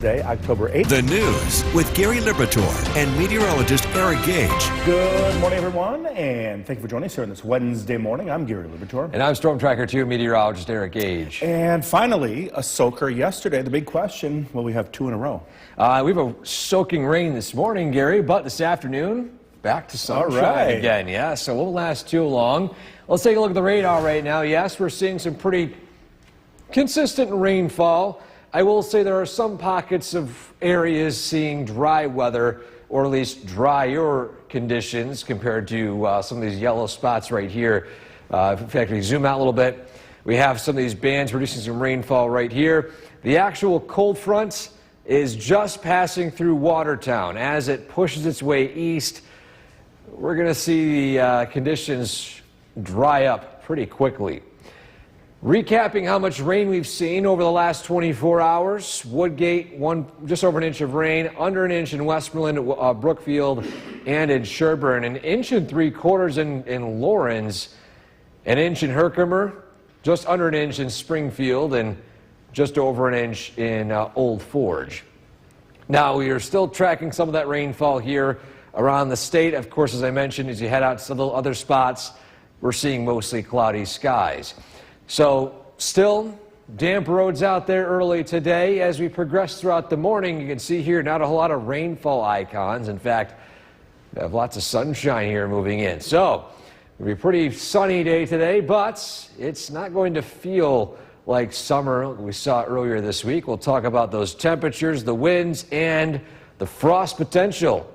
Today, October 8th. The news with Gary Liberatore and meteorologist Eric Gage. Good morning, everyone, and thank you for joining us here on this Wednesday morning. I'm Gary Liberatore. And I'm Storm Tracker 2 meteorologist Eric Gage. And finally, a soaker yesterday. The big question, will we have two in a row? We have a soaking rain this morning, Gary, but this afternoon, back to sunshine again. Yeah, so it won't last too long. Let's take a look at the radar right now. Yes, we're seeing some pretty consistent rainfall. I will say there are some pockets of areas seeing dry weather, or at least drier conditions compared to some of these yellow spots right here. In fact, we zoom out a little bit. We have some of these bands producing some rainfall right here. The actual cold front is just passing through Watertown. As it pushes its way east, we're going to see the conditions dry up pretty quickly. Recapping how much rain we've seen over the last 24 hours. Woodgate, just over an inch of rain, under an inch in Westmoreland, Brookfield, and in Sherburne. An inch and 3/4 in Lawrence, an inch in Herkimer, just under an inch in Springfield, and just over an inch in Old Forge. Now, we are still tracking some of that rainfall here around the state. Of course, as I mentioned, as you head out to some other spots, we're seeing mostly cloudy skies. So, still damp roads out there early today. As we progress throughout the morning, you can see here not a whole lot of rainfall icons. In fact, we have lots of sunshine here moving in. So, it'll be a pretty sunny day today, but it's not going to feel like summer we saw earlier this week. We'll talk about those temperatures, the winds, and the frost potential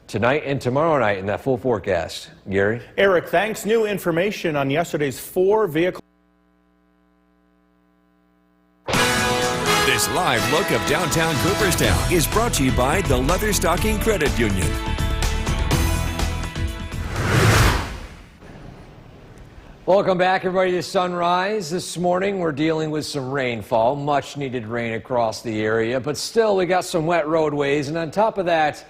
tonight and tomorrow night in that full forecast. Gary? Eric, thanks. New information on yesterday's 4 vehicle. This live look of downtown Cooperstown is brought to you by the Leatherstocking Credit Union. Welcome back, everybody, to Sunrise. This morning, we're dealing with some rainfall, much needed rain across the area, but still, we got some wet roadways, and on top of that,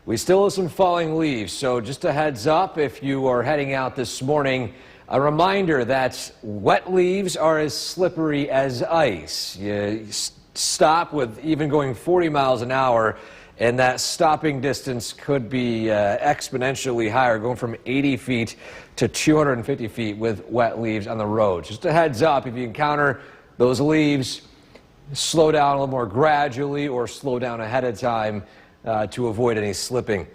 we still have some falling leaves. So just a heads up, if you are heading out this morning, a reminder that wet leaves are as slippery as ice. You stop with even going 40 miles an hour, and that stopping distance could be exponentially higher, going from 80 feet to 250 feet with wet leaves on the road. Just a heads up, if you encounter those leaves, slow down a little more gradually or slow down ahead of time to avoid any slipping.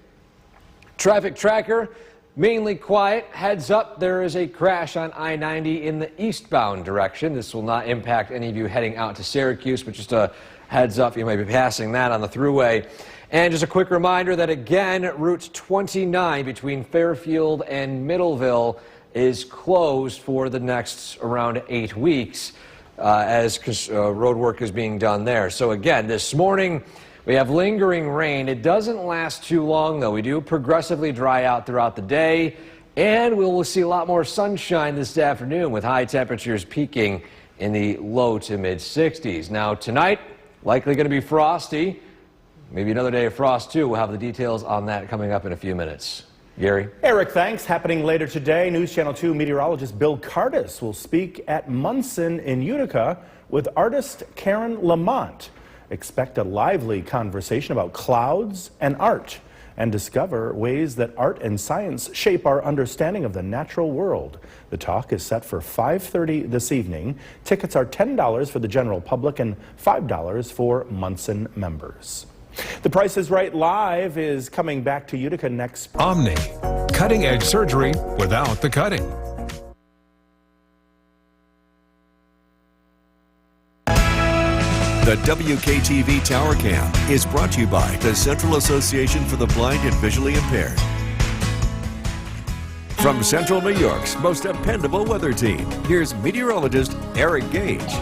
Traffic tracker, mainly quiet. Heads up, there is a crash on I-90 in the eastbound direction. This will not impact any of you heading out to Syracuse, but just a heads up, you might be passing that on the thruway. And just a quick reminder that, again, Route 29 between Fairfield and Middleville is closed for the next around 8 weeks as road work is being done there. So again, this morning, we have lingering rain. It doesn't last too long, though. We do progressively dry out throughout the day, and we will see a lot more sunshine this afternoon with high temperatures peaking in the low to mid 60s. Now, tonight, likely going to be frosty. Maybe another day of frost, too. We'll have the details on that coming up in a few minutes. Gary? Eric, thanks. Happening later today, News Channel 2 meteorologist Bill Cardis will speak at Munson in Utica with artist Karen Lamont. Expect a lively conversation about clouds and art, and discover ways that art and science shape our understanding of the natural world. The talk is set for 5:30 this evening. Tickets are $10 for the general public and $5 for Munson members. The Price is Right Live is coming back to Utica next. Omni, cutting-edge surgery without the cutting. The WKTV Tower Cam is brought to you by the Central Association for the Blind and Visually Impaired. From Central New York's most dependable weather team, here's meteorologist Eric Gage.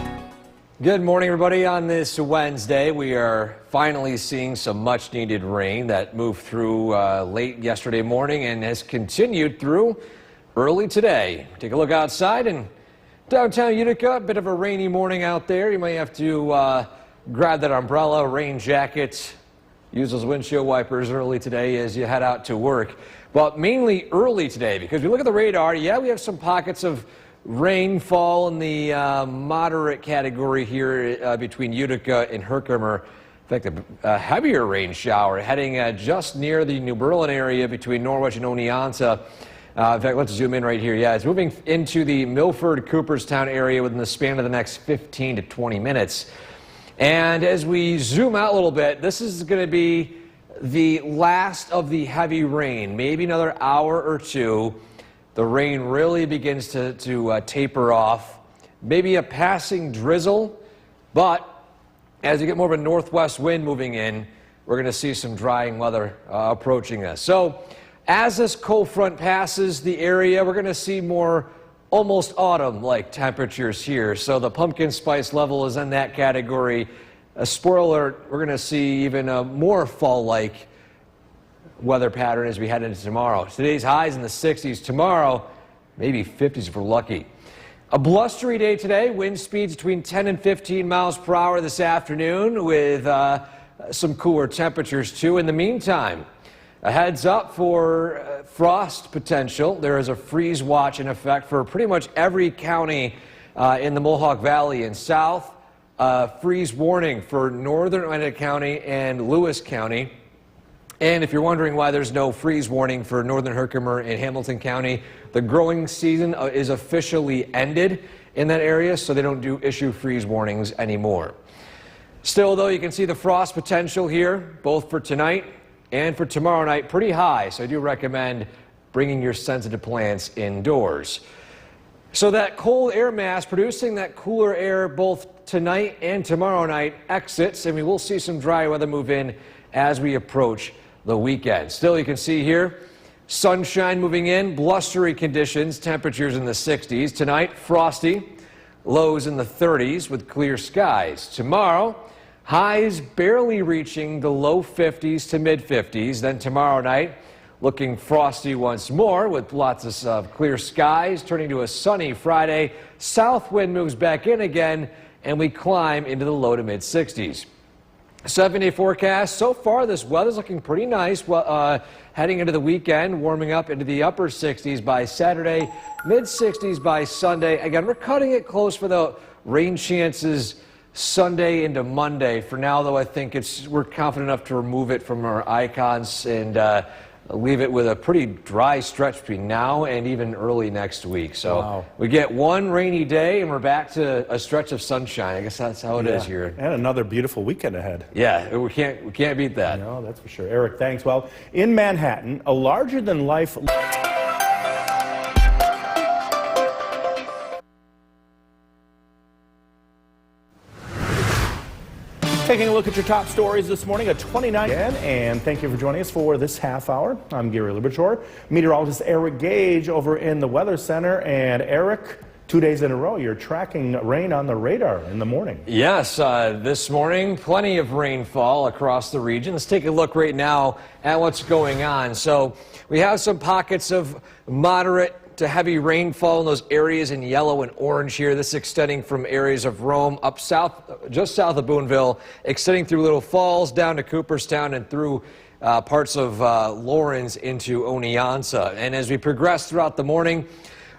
Good morning, everybody. On this Wednesday, we are finally seeing some much-needed rain that moved through late yesterday morning and has continued through early today. Take a look outside, and downtown Utica, a bit of a rainy morning out there. You might have to grab that umbrella, rain jacket, use those windshield wipers early today as you head out to work. But mainly early today, because we look at the radar, yeah, we have some pockets of rainfall in the moderate category here between Utica and Herkimer. In fact, a heavier rain shower heading just near the New Berlin area between Norwich and Oneonta. In fact, let's zoom in right here. Yeah, it's moving into the Milford, Cooperstown area within the span of the next 15 to 20 minutes. And as we zoom out a little bit, this is going to be the last of the heavy rain. Maybe another hour or two. The rain really begins to taper off. Maybe a passing drizzle, but as you get more of a northwest wind moving in, we're going to see some drying weather approaching us. So as this cold front passes the area, we're going to see more almost autumn-like temperatures here. So the pumpkin spice level is in that category. A spoiler alert, we're going to see even a more fall-like weather pattern as we head into tomorrow. Today's highs in the 60s. Tomorrow, maybe 50s if we're lucky. A blustery day today, wind speeds between 10 and 15 miles per hour this afternoon with some cooler temperatures too. In the meantime, a heads up for frost potential. There is a freeze watch in effect for pretty much every county in the Mohawk Valley and south. Freeze warning for northern Oneida County and Lewis County. And if you're wondering why there's no freeze warning for northern Herkimer and Hamilton County, the growing season is officially ended in that area, so they don't issue freeze warnings anymore. Still, though, you can see the frost potential here, both for tonight and for tomorrow night, pretty high. So I do recommend bringing your sensitive plants indoors. So that cold air mass producing that cooler air both tonight and tomorrow night exits, and we will see some dry weather move in as we approach the weekend. Still, you can see here, sunshine moving in, blustery conditions, temperatures in the 60s. Tonight, frosty, lows in the 30s with clear skies. Tomorrow, highs barely reaching the low 50s to mid 50s. Then tomorrow night, looking frosty once more with lots of clear skies, turning to a sunny Friday. South wind moves back in again, and we climb into the low to mid 60s. 7-day forecast. So far, this weather's looking pretty nice. Heading into the weekend, warming up into the upper 60s by Saturday, mid 60s by Sunday. Again, we're cutting it close for the rain chances Sunday into Monday. For now, though, I think we're confident enough to remove it from our icons and leave it with a pretty dry stretch between now and even early next week. So we get one rainy day and we're back to a stretch of sunshine. I guess that's how it is here. And another beautiful weekend ahead. Yeah, we can't beat that. No, that's for sure. Eric, thanks. Well, in Manhattan, a larger-than-life... Taking a look at your top stories this morning at 29. And thank you for joining us for this half hour. I'm Gary Liberchor, meteorologist Eric Gage over in the Weather Center. And Eric, 2 days in a row, you're tracking rain on the radar in the morning. Yes, this morning, plenty of rainfall across the region. Let's take a look right now at what's going on. So we have some pockets of moderate to heavy rainfall in those areas in yellow and orange here. This is extending from areas of Rome up south, just south of Boonville, extending through Little Falls down to Cooperstown and through parts of Lawrence into Oneonta. And as we progress throughout the morning,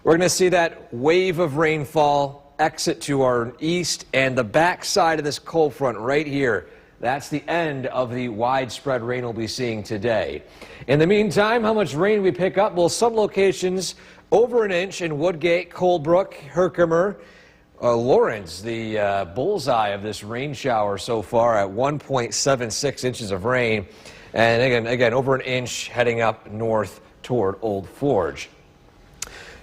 we're going to see that wave of rainfall exit to our east, and the backside of this cold front right here. That's the end of the widespread rain we'll be seeing today. In the meantime, how much rain we pick up? Well, some locations over an inch in Woodgate, Coldbrook, Herkimer, Lawrence, the bullseye of this rain shower so far at 1.76 inches of rain. And again, over an inch heading up north toward Old Forge.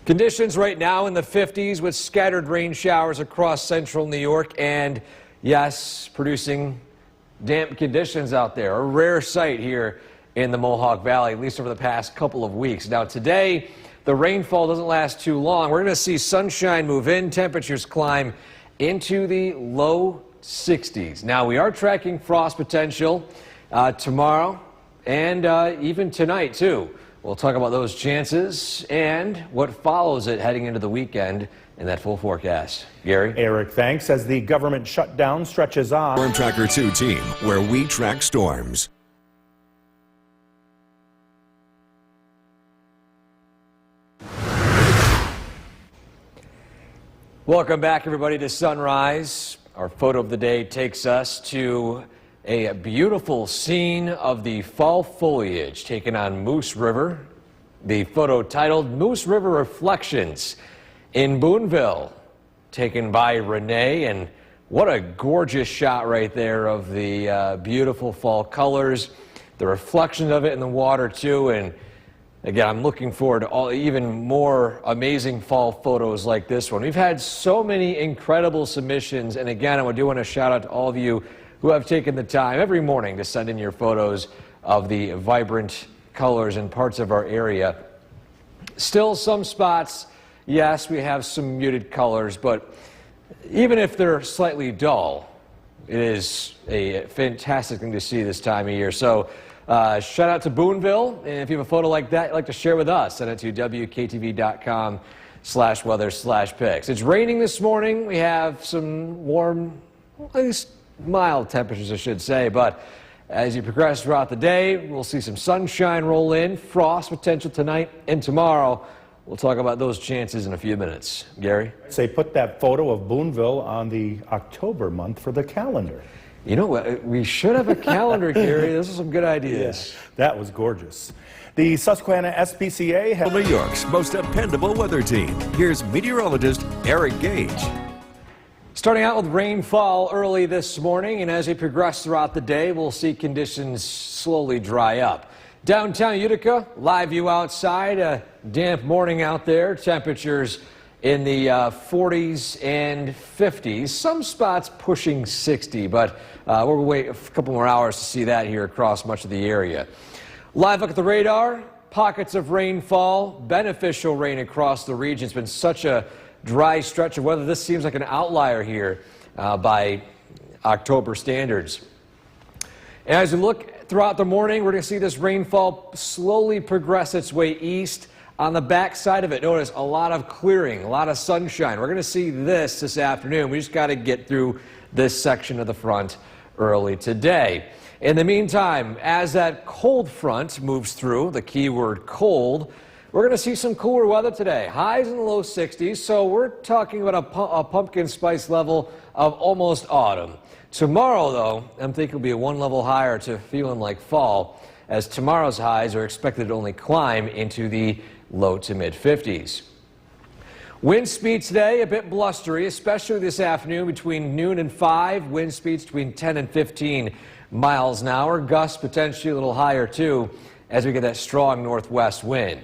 Conditions right now in the 50s with scattered rain showers across central New York and, yes, producing damp conditions out there. A rare sight here in the Mohawk Valley, at least over the past couple of weeks. Now today, the rainfall doesn't last too long. We're going to see sunshine move in, temperatures climb into the low 60s. Now we are tracking frost potential tomorrow and even tonight too. We'll talk about those chances and what follows it heading into the weekend in that full forecast. Gary? Eric, thanks. As the government shutdown stretches on. Storm Tracker 2 team, where we track storms. Welcome back, everybody, to Sunrise. Our photo of the day takes us to a beautiful scene of the fall foliage taken on Moose River. The photo titled Moose River Reflections in Boonville, taken by Renee. And what a gorgeous shot right there of the beautiful fall colors, the reflection of it in the water too. And again, I'm looking forward to even more amazing fall photos like this one. We've had so many incredible submissions, and again, I do want to shout out to all of you who have taken the time every morning to send in your photos of the vibrant colors in parts of our area. Still some spots, yes, we have some muted colors, but even if they're slightly dull, it is a fantastic thing to see this time of year. So shout out to Boonville, and if you have a photo like that you'd like to share with us, send it to WKTV.com/weather/pics. It's raining this morning. We have some warm, at least mild temperatures, I should say, but as you progress throughout the day, we'll see some sunshine roll in, frost potential tonight and tomorrow. We'll talk about those chances in a few minutes. Gary? Say, put that photo of Boonville on the October month for the calendar. You know what? We should have a calendar, Gary. Those are some good ideas. Yeah, that was gorgeous. The Susquehanna SPCA has New York's most dependable weather team. Here's meteorologist Eric Gage. Starting out with rainfall early this morning, and as we progress throughout the day, we'll see conditions slowly dry up. Downtown Utica, live view outside, a damp morning out there. Temperatures in the 40s and 50s. Some spots pushing 60, but we'll wait a couple more hours to see that here across much of the area. Live look at the radar. Pockets of rainfall, beneficial rain across the region. It's been such a dry stretch of weather. This seems like an outlier here by October standards. As we look throughout the morning, we're going to see this rainfall slowly progress its way east. On the back side of it, notice a lot of clearing, a lot of sunshine. We're going to see this afternoon. We just got to get through this section of the front early today. In the meantime, as that cold front moves through, the keyword cold, we're going to see some cooler weather today. Highs in the low 60s, so we're talking about a pumpkin spice level of almost autumn. Tomorrow, though, I'm thinking will be one level higher to feeling like fall, as tomorrow's highs are expected to only climb into the low to mid 50s. Wind speeds today a bit blustery, especially this afternoon between noon and 5. Wind speeds between 10 and 15 miles an hour. Gusts potentially a little higher too as we get that strong northwest wind.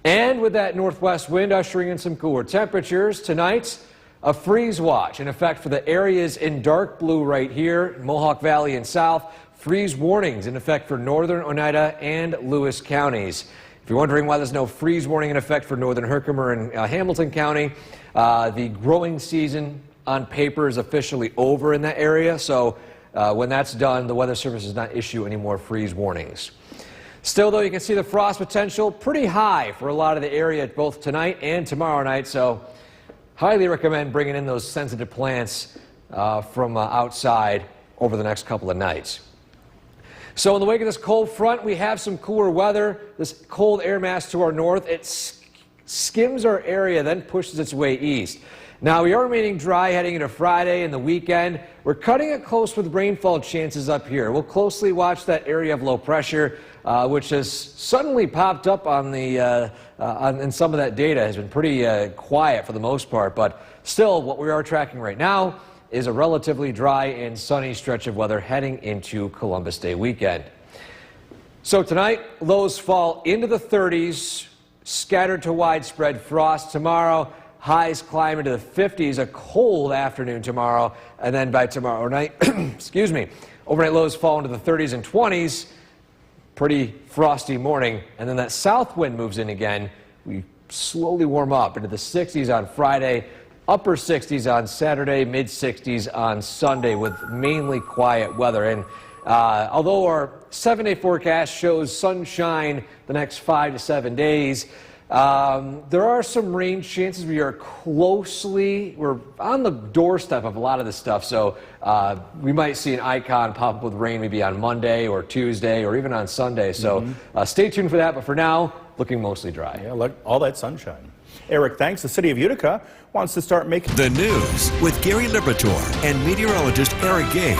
And with that northwest wind ushering in some cooler temperatures, tonight a freeze watch in effect for the areas in dark blue right here, Mohawk Valley and south. Freeze warnings in effect for northern Oneida and Lewis counties. If you're wondering why there's no freeze warning in effect for northern Herkimer and Hamilton County, the growing season on paper is officially over in that area. So when that's done, the Weather Service does not issue any more freeze warnings. Still, though, you can see the frost potential pretty high for a lot of the area both tonight and tomorrow night. So highly recommend bringing in those sensitive plants from outside over the next couple of nights. So in the wake of this cold front, we have some cooler weather. This cold air mass to our north, it skims our area, then pushes its way east. Now, we are remaining dry heading into Friday and the weekend. We're cutting it close with rainfall chances up here. We'll closely watch that area of low pressure, which has suddenly popped up on the in some of that data. Has been pretty quiet for the most part, but still, what we are tracking right now is a relatively dry and sunny stretch of weather heading into Columbus Day weekend. So tonight, lows fall into the 30s, scattered to widespread frost. Tomorrow, highs climb into the 50s, a cold afternoon tomorrow, and then by tomorrow night, excuse me, overnight lows fall into the 30s and 20s, pretty frosty morning, and then that south wind moves in again. We slowly warm up into the 60s on Friday, upper 60s on Saturday, mid 60s on Sunday with mainly quiet weather. And although our 7-day forecast shows sunshine the next 5 to 7 days, there are some rain chances. We're on the doorstep of a lot of this stuff, so we might see an icon pop up with rain maybe on Monday or Tuesday or even on Sunday. So stay tuned for that, but for now, looking mostly dry. Yeah, look, all that sunshine. Eric, thanks. The city of Utica wants to start making The news with Gary Liberatore and meteorologist Eric Gage.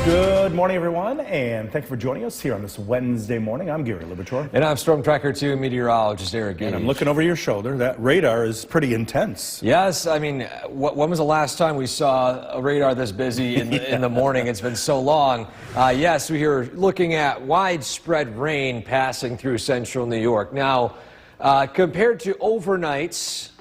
Good morning, everyone, and thank you for joining us here on this Wednesday morning. I'm Gary Libertor. And I'm Storm Tracker 2 meteorologist Eric Gage. And I'm looking over your shoulder. That radar is pretty intense. Yes, I mean, when was the last time we saw a radar this busy in the morning? It's been so long. Yes, we are looking at widespread rain passing through central New York. Now, compared to overnights,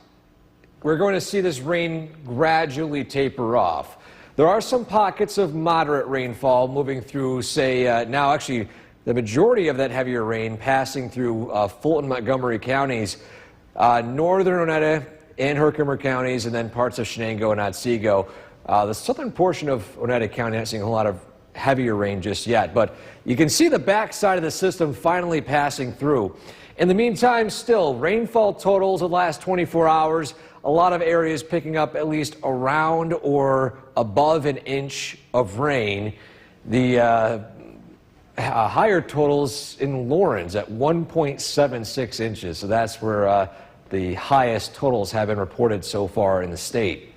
we're going to see this rain gradually taper off. There are some pockets of moderate rainfall moving through, say, now actually the majority of that heavier rain passing through Fulton, Montgomery counties, northern Oneida and Herkimer counties, and then parts of Shenango and Otsego. The southern portion of Oneida County not seeing a lot of heavier rain just yet, but you can see the backside of the system finally passing through. In the meantime, still, rainfall totals of the last 24 hours, a lot of areas picking up at least around or above an inch of rain. The higher totals in Lawrence at 1.76 inches. So that's where the highest totals have been reported so far in the state.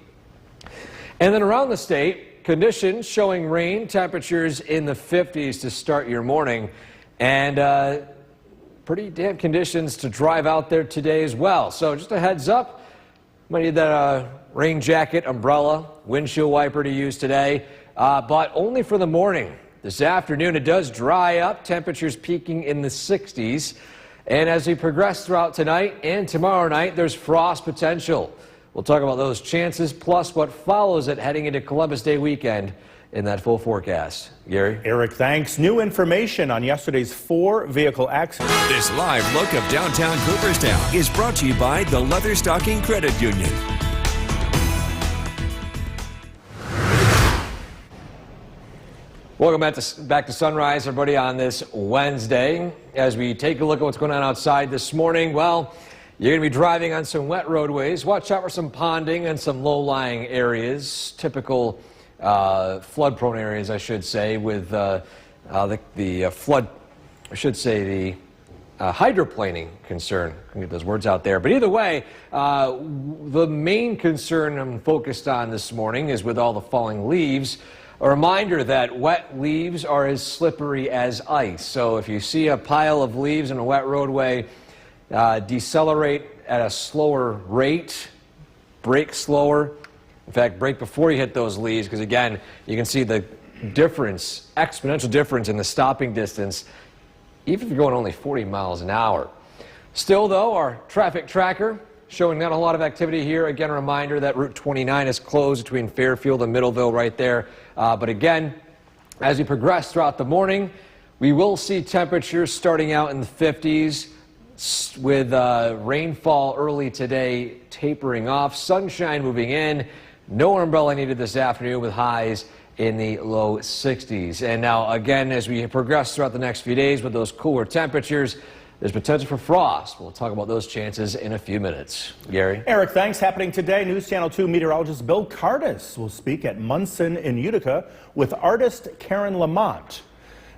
And then around the state, conditions showing rain, temperatures in the 50s to start your morning. And pretty damp conditions to drive out there today as well. So just a heads up. Might need that rain jacket, umbrella, windshield wiper to use today, but only for the morning. This afternoon, it does dry up, temperatures peaking in the 60s. And as we progress throughout tonight and tomorrow night, there's frost potential. We'll talk about those chances, plus what follows it heading into Columbus Day weekend in that full forecast. Gary? Eric, thanks. New information on yesterday's 4-vehicle accident. This live look of downtown Cooperstown is brought to you by the Leatherstocking Credit Union. Welcome back to Sunrise, everybody, on this Wednesday. As we take a look at what's going on outside this morning, well, you're going to be driving on some wet roadways. Watch out for some ponding and some low-lying areas, typical flood-prone areas, I should say, with the flood, I should say the hydroplaning concern. I can get those words out there. But either way, the main concern I'm focused on this morning is with all the falling leaves. A reminder that wet leaves are as slippery as ice. So if you see a pile of leaves in a wet roadway, decelerate at a slower rate, brake slower. In fact, brake before you hit those leaves, because again, you can see the difference, exponential difference in the stopping distance, even if you're going only 40 miles an hour. Still, though, our traffic tracker showing not a lot of activity here. Again, a reminder that Route 29 is closed between Fairfield and Middleville right there. But again, as we progress throughout the morning, we will see temperatures starting out in the 50s with rainfall early today tapering off, sunshine moving in. No umbrella needed this afternoon with highs in the low 60s. And now, again, as we progress throughout the next few days with those cooler temperatures, there's potential for frost. We'll talk about those chances in a few minutes. Gary? Eric, thanks. Happening today, News Channel 2 meteorologist Bill Cardis will speak at Munson in Utica with artist Karen Lamont.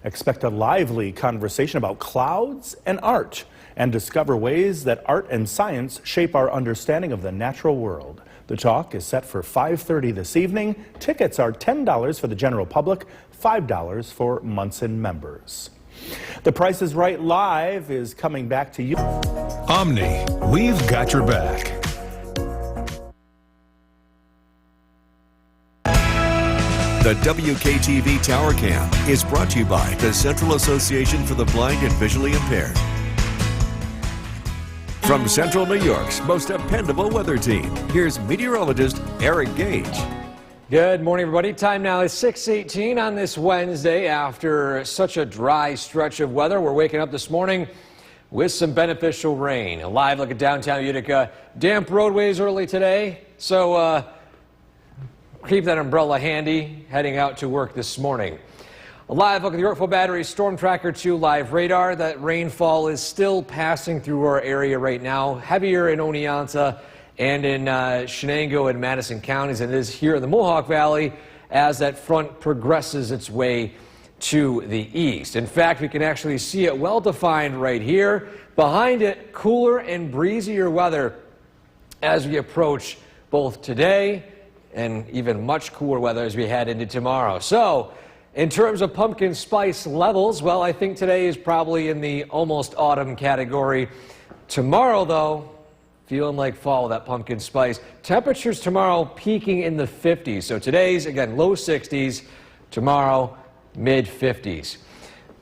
Expect a lively conversation about clouds and art and discover ways that art and science shape our understanding of the natural world. The talk is set for 5:30 this evening. Tickets are $10 for the general public, $5 for Munson members. The Price is Right Live is coming back to you. Omni, we've got your back. The WKTV Tower Cam is brought to you by the Central Association for the Blind and Visually Impaired. From Central New York's most dependable weather team, here's meteorologist Eric Gage. Good morning, everybody. Time now is 6:18 on this Wednesday. After such a dry stretch of weather, we're waking up this morning with some beneficial rain. A live look at downtown Utica. Damp roadways early today, so keep that umbrella handy heading out to work this morning. A live look at the Yorkville Battery Storm Tracker 2 live radar. That rainfall is still passing through our area right now. Heavier in Oneonta and in Shenango and Madison counties, and it is here in the Mohawk Valley as that front progresses its way to the east. In fact, we can actually see it well defined right here. Behind it, cooler and breezier weather as we approach both today and even much cooler weather as we head into tomorrow. So In terms of pumpkin spice levels, well, I think today is probably in the almost autumn category. Tomorrow, though, feeling like fall with that pumpkin spice. Temperatures tomorrow peaking in the 50s. So today's, again, low 60s. Tomorrow, mid 50s.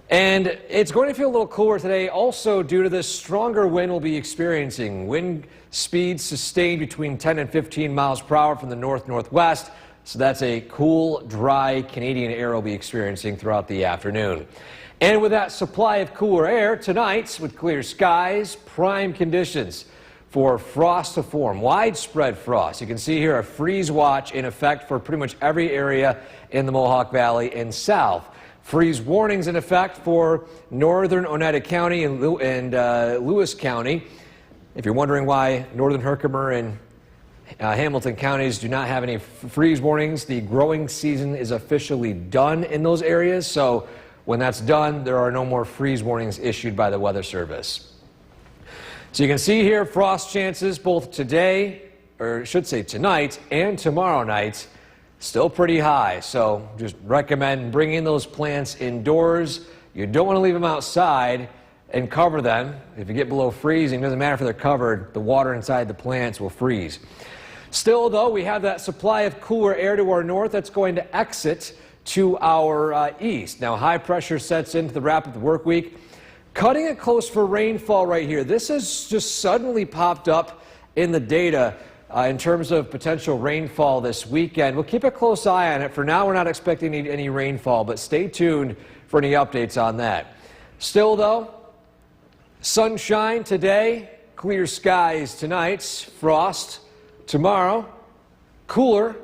And it's going to feel a little cooler today also due to the stronger wind we'll be experiencing. Wind speeds sustained between 10 and 15 miles per hour from the north-northwest. So that's a cool, dry Canadian air we'll be experiencing throughout the afternoon. And with that supply of cooler air, tonight, with clear skies, prime conditions for frost to form, widespread frost. You can see here a freeze watch in effect for pretty much every area in the Mohawk Valley and south. Freeze warnings in effect for northern Oneida County and Lewis County. If you're wondering why northern Herkimer and Hamilton counties do not have any freeze warnings, the growing season is officially done in those areas. So when that's done, there are no more freeze warnings issued by the Weather Service. So you can see here frost chances both today, or I should say tonight, and tomorrow night. Still pretty high, so just recommend bringing those plants indoors. You don't want to leave them outside and cover them. If you get below freezing, it doesn't matter if they're covered, the water inside the plants will freeze. Still, though, we have that supply of cooler air to our north that's going to exit to our east. Now, high pressure sets into the wrap of the work week. Cutting it close for rainfall right here. This has just suddenly popped up in the data in terms of potential rainfall this weekend. We'll keep a close eye on it. For now, we're not expecting any rainfall, but stay tuned for any updates on that. Still, though, sunshine today, clear skies tonight, frost tomorrow, cooler,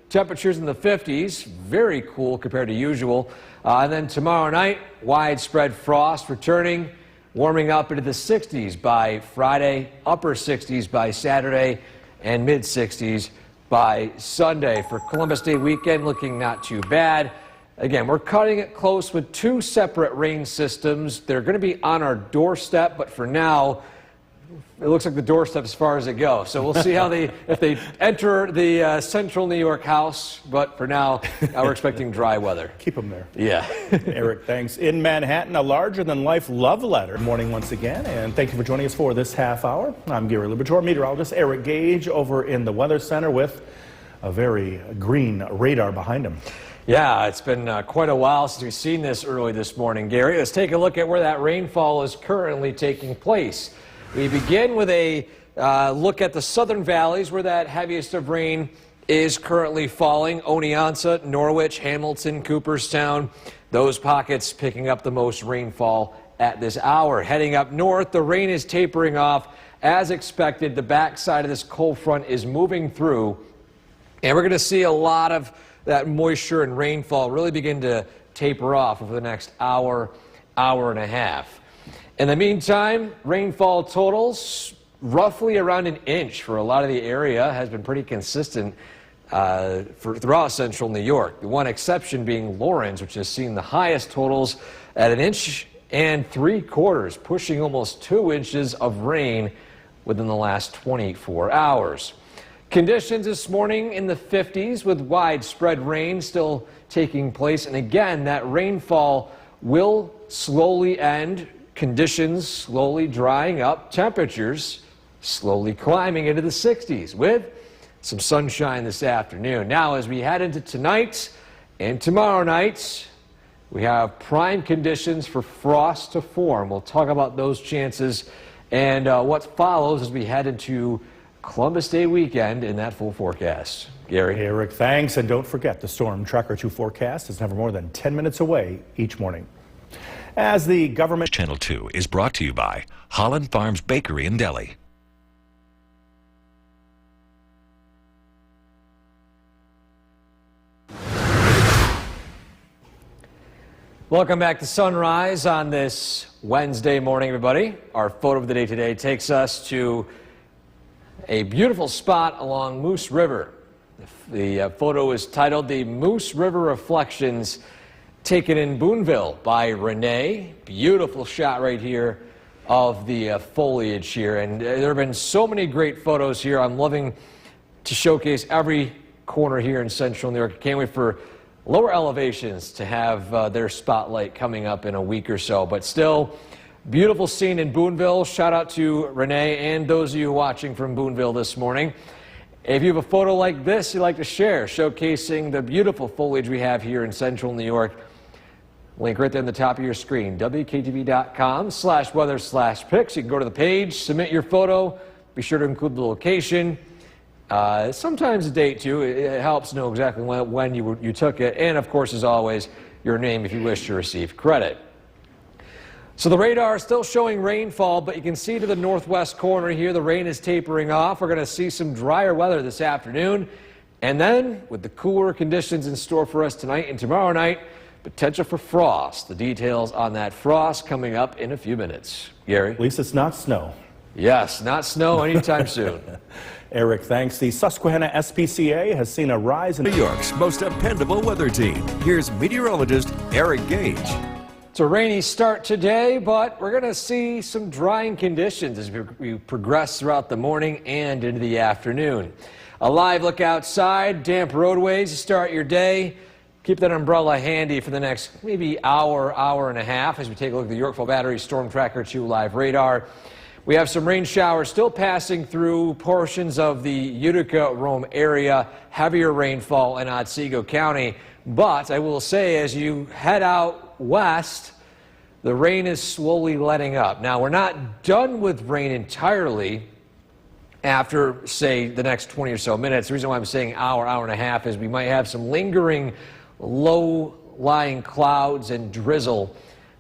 temperatures in the 50s, very cool compared to usual. And then tomorrow night, widespread frost returning, warming up into the 60s by Friday, upper 60s by Saturday, and mid 60s by Sunday. For Columbus Day weekend, looking not too bad. Again, we're cutting it close with two separate rain systems. They're going to be on our doorstep, but for now, it looks like the doorstep as far as it goes. So we'll see how if they enter the central New York house. But for now, we're expecting dry weather. Keep them there. Yeah. Eric, thanks. In Manhattan, a larger-than-life love letter. Good morning once again, and thank you for joining us for this half hour. I'm Gary Liberatore, meteorologist Eric Gage over in the Weather Center with a very green radar behind him. Yeah, it's been quite a while since we've seen this early this morning, Gary. Let's take a look at where that rainfall is currently taking place. We begin with a look at the southern valleys where that heaviest of rain is currently falling. Oneonta, Norwich, Hamilton, Cooperstown, those pockets picking up the most rainfall at this hour. Heading up north, the rain is tapering off as expected. The backside of this cold front is moving through, and we're going to see a lot of that moisture and rainfall really begin to taper off over the next hour, hour and a half. In the meantime, rainfall totals roughly around an inch for a lot of the area has been pretty consistent throughout central New York. The one exception being Lawrence, which has seen the highest totals at 1 3/4 inches, pushing almost 2 inches of rain within the last 24 hours. Conditions this morning in the 50s with widespread rain still taking place. And again, that rainfall will slowly end. Conditions slowly drying up, temperatures slowly climbing into the 60s with some sunshine this afternoon. Now, as we head into tonight and tomorrow night, we have prime conditions for frost to form. We'll talk about those chances and what follows as we head into Columbus Day weekend in that full forecast. Gary. Eric, thanks. And don't forget, the Storm Tracker 2 forecast is never more than 10 minutes away each morning. As the government... Channel 2 is brought to you by Holland Farms Bakery and Deli. Welcome back to Sunrise on this Wednesday morning, everybody. Our photo of the day today takes us to a beautiful spot along Moose River. The photo is titled The Moose River Reflections, taken in Boonville by Renee. Beautiful shot right here of the foliage here. And there have been so many great photos here. I'm loving to showcase every corner here in central New York. Can't wait for lower elevations to have their spotlight coming up in a week or so. But still, beautiful scene in Boonville. Shout out to Renee and those of you watching from Boonville this morning. If you have a photo like this you'd like to share, showcasing the beautiful foliage we have here in central New York, link right there on the top of your screen, WKTV.com/weather/pics. You can go to the page, submit your photo, be sure to include the location, sometimes a date too. It helps know exactly when you took it, and of course, as always, your name if you wish to receive credit. So the radar is still showing rainfall, but you can see to the northwest corner here, the rain is tapering off. We're going to see some drier weather this afternoon, and then with the cooler conditions in store for us tonight and tomorrow night, potential for frost. The details on that frost coming up in a few minutes. Gary? At least it's not snow. Yes, not snow anytime soon. Eric, thanks. The Susquehanna SPCA has seen a rise in New York's most dependable weather team. Here's meteorologist Eric Gage. It's a rainy start today, but we're going to see some drying conditions as we progress throughout the morning and into the afternoon. A live look outside, damp roadways to start your day. Keep that umbrella handy for the next maybe hour and a half as we take a look at the Yorkville Battery Storm Tracker 2 live radar. We have some rain showers still passing through portions of the Utica-Rome area, heavier rainfall in Otsego County. But I will say, as you head out west, the rain is slowly letting up. Now, we're not done with rain entirely after, say, the next 20 or so minutes. The reason why I'm saying hour and a half is we might have some lingering low-lying clouds and drizzle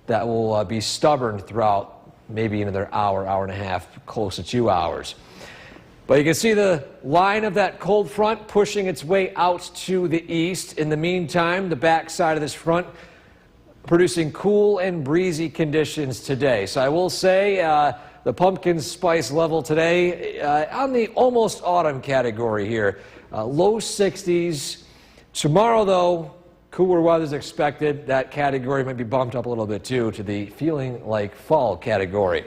that will be stubborn throughout maybe another hour and a half, close to 2 hours. But you can see the line of that cold front pushing its way out to the east. In the meantime, the back side of this front producing cool and breezy conditions today. So I will say the pumpkin spice level today on the almost autumn category here. Low 60s. Tomorrow, though, cooler weather is expected. That category might be bumped up a little bit, too, to the feeling like fall category.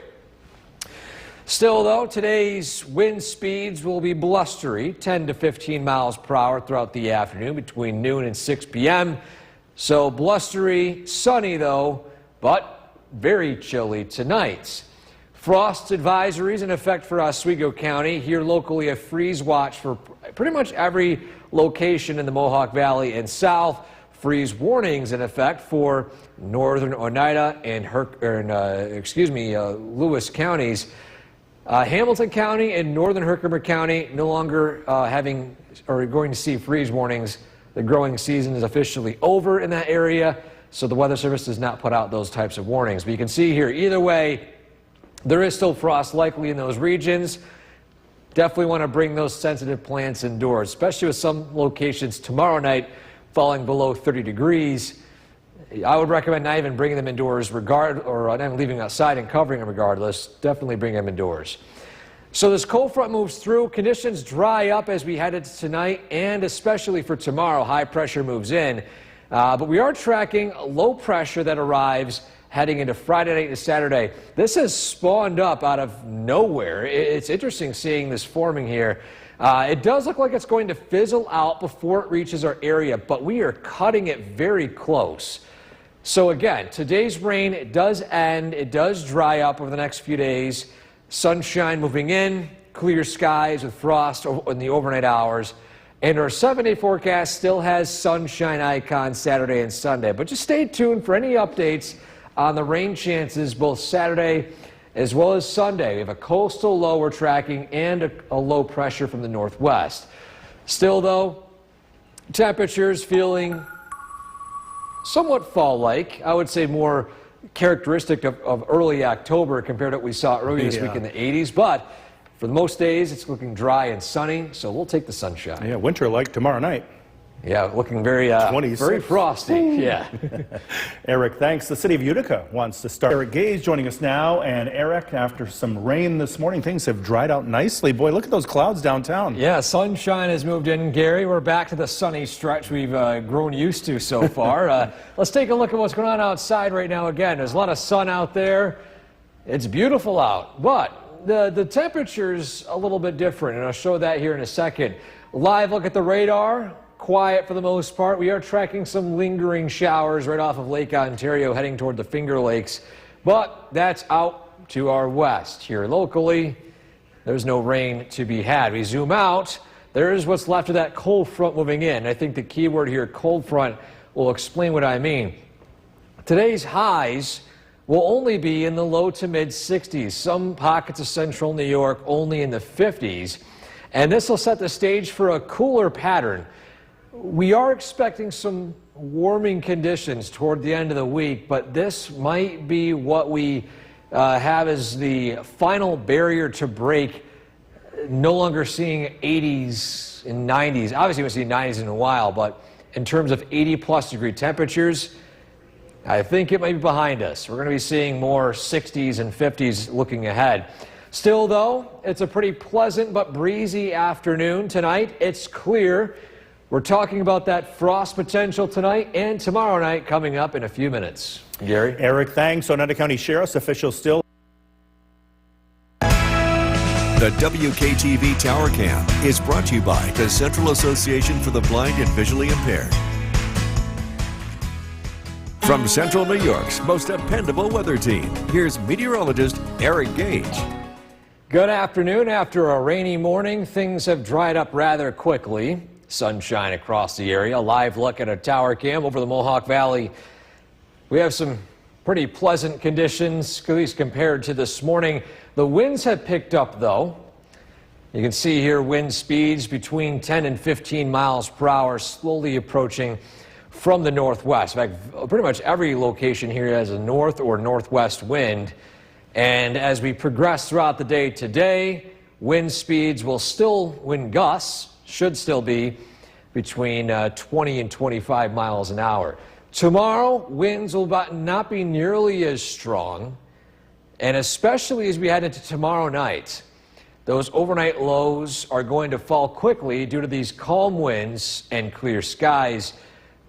Still, though, today's wind speeds will be blustery, 10 to 15 miles per hour throughout the afternoon between noon and 6 p.m. So blustery, sunny, though, but very chilly tonight. Frost advisories in effect for Oswego County. Here locally, a freeze watch for pretty much every location in the Mohawk Valley and south. Freeze warnings in effect for northern Oneida and Lewis counties. Hamilton County and northern Herkimer County no longer going to see freeze warnings. The growing season is officially over in that area, so the Weather Service does not put out those types of warnings. But you can see here, either way, there is still frost likely in those regions. Definitely want to bring those sensitive plants indoors, especially with some locations tomorrow night falling below 30 degrees. I would recommend not even bringing them indoors or not leaving outside and covering them regardless. Definitely bring them indoors. So this cold front moves through. Conditions dry up as we head into tonight and especially for tomorrow. High pressure moves in. But we are tracking low pressure that arrives heading into Friday night and Saturday. This has spawned up out of nowhere. It's interesting seeing this forming here. It does look like it's going to fizzle out before it reaches our area, but we are cutting it very close. So again, today's rain, it does end. It does dry up over the next few days. Sunshine moving in, clear skies with frost in the overnight hours. And our 7-day forecast still has sunshine icons Saturday and Sunday. But just stay tuned for any updates on the rain chances both Saturday as well as Sunday. We have a coastal low we're tracking and a low pressure from the northwest. Still, though, temperatures feeling somewhat fall-like. I would say more characteristic of early October compared to what we saw earlier this week in the 80s. But for most days, it's looking dry and sunny, so we'll take the sunshine. Yeah, winter-like tomorrow night. Yeah, looking very frosty. Yeah. Eric, thanks. The city of Utica wants to start. Eric Gage joining us now. And Eric, after some rain this morning, things have dried out nicely. Boy, look at those clouds downtown. Yeah, sunshine has moved in, Gary. We're back to the sunny stretch we've grown used to so far. Let's take a look at what's going on outside right now again. There's a lot of sun out there. It's beautiful out, but the temperature's a little bit different, and I'll show that here in a second. Live look at the radar. quiet for the most part. We are tracking some lingering showers right off of Lake Ontario heading toward the Finger Lakes, but that's out to our west. Here locally, there's no rain to be had. We zoom out, there's what's left of that cold front moving in. I think the key word here, cold front, will explain what I mean. Today's highs will only be in the low to mid 60s. Some pockets of central New York only in the 50s. And this will set the stage for a cooler pattern. We are expecting some warming conditions toward the end of the week, but this might be what we have as the final barrier to break. No longer seeing 80s and 90s. Obviously, we haven't seen 90s in a while, but in terms of 80-plus degree temperatures, I think it might be behind us. We're going to be seeing more 60s and 50s looking ahead. Still, though, it's a pretty pleasant but breezy afternoon tonight. It's clear. We're talking about that frost potential tonight and tomorrow night coming up in a few minutes. Gary? Eric, thanks. Oneida County Sheriff's officials still. The WKTV Tower Cam is brought to you by the Central Association for the Blind and Visually Impaired. From Central New York's most dependable weather team, here's meteorologist Eric Gage. Good afternoon. After a rainy morning, things have dried up rather quickly. Sunshine across the area. A live look at a tower cam over the Mohawk Valley. We have some pretty pleasant conditions, at least compared to this morning. The winds have picked up, though. You can see here wind speeds between 10 and 15 miles per hour, slowly approaching from the northwest. In fact, pretty much every location here has a north or northwest wind. And as we progress throughout the day today, wind speeds will still, wind gusts should still be between 20 and 25 miles an hour. Tomorrow, winds will not be nearly as strong. And especially as we head into tomorrow night, those overnight lows are going to fall quickly due to these calm winds and clear skies.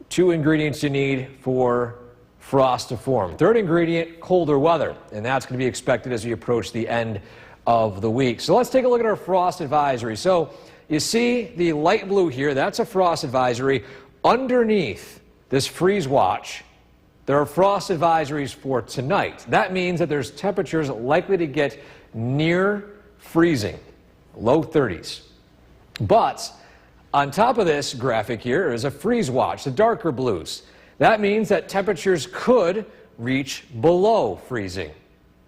Two ingredients you need for frost to form. Third ingredient, colder weather. And that's going to be expected as we approach the end of the week. So let's take a look at our frost advisory. So you see the light blue here, that's a frost advisory. Underneath this freeze watch, there are frost advisories for tonight. That means that there's temperatures likely to get near freezing, low 30s. But on top of this graphic here is a freeze watch, the darker blues. That means that temperatures could reach below freezing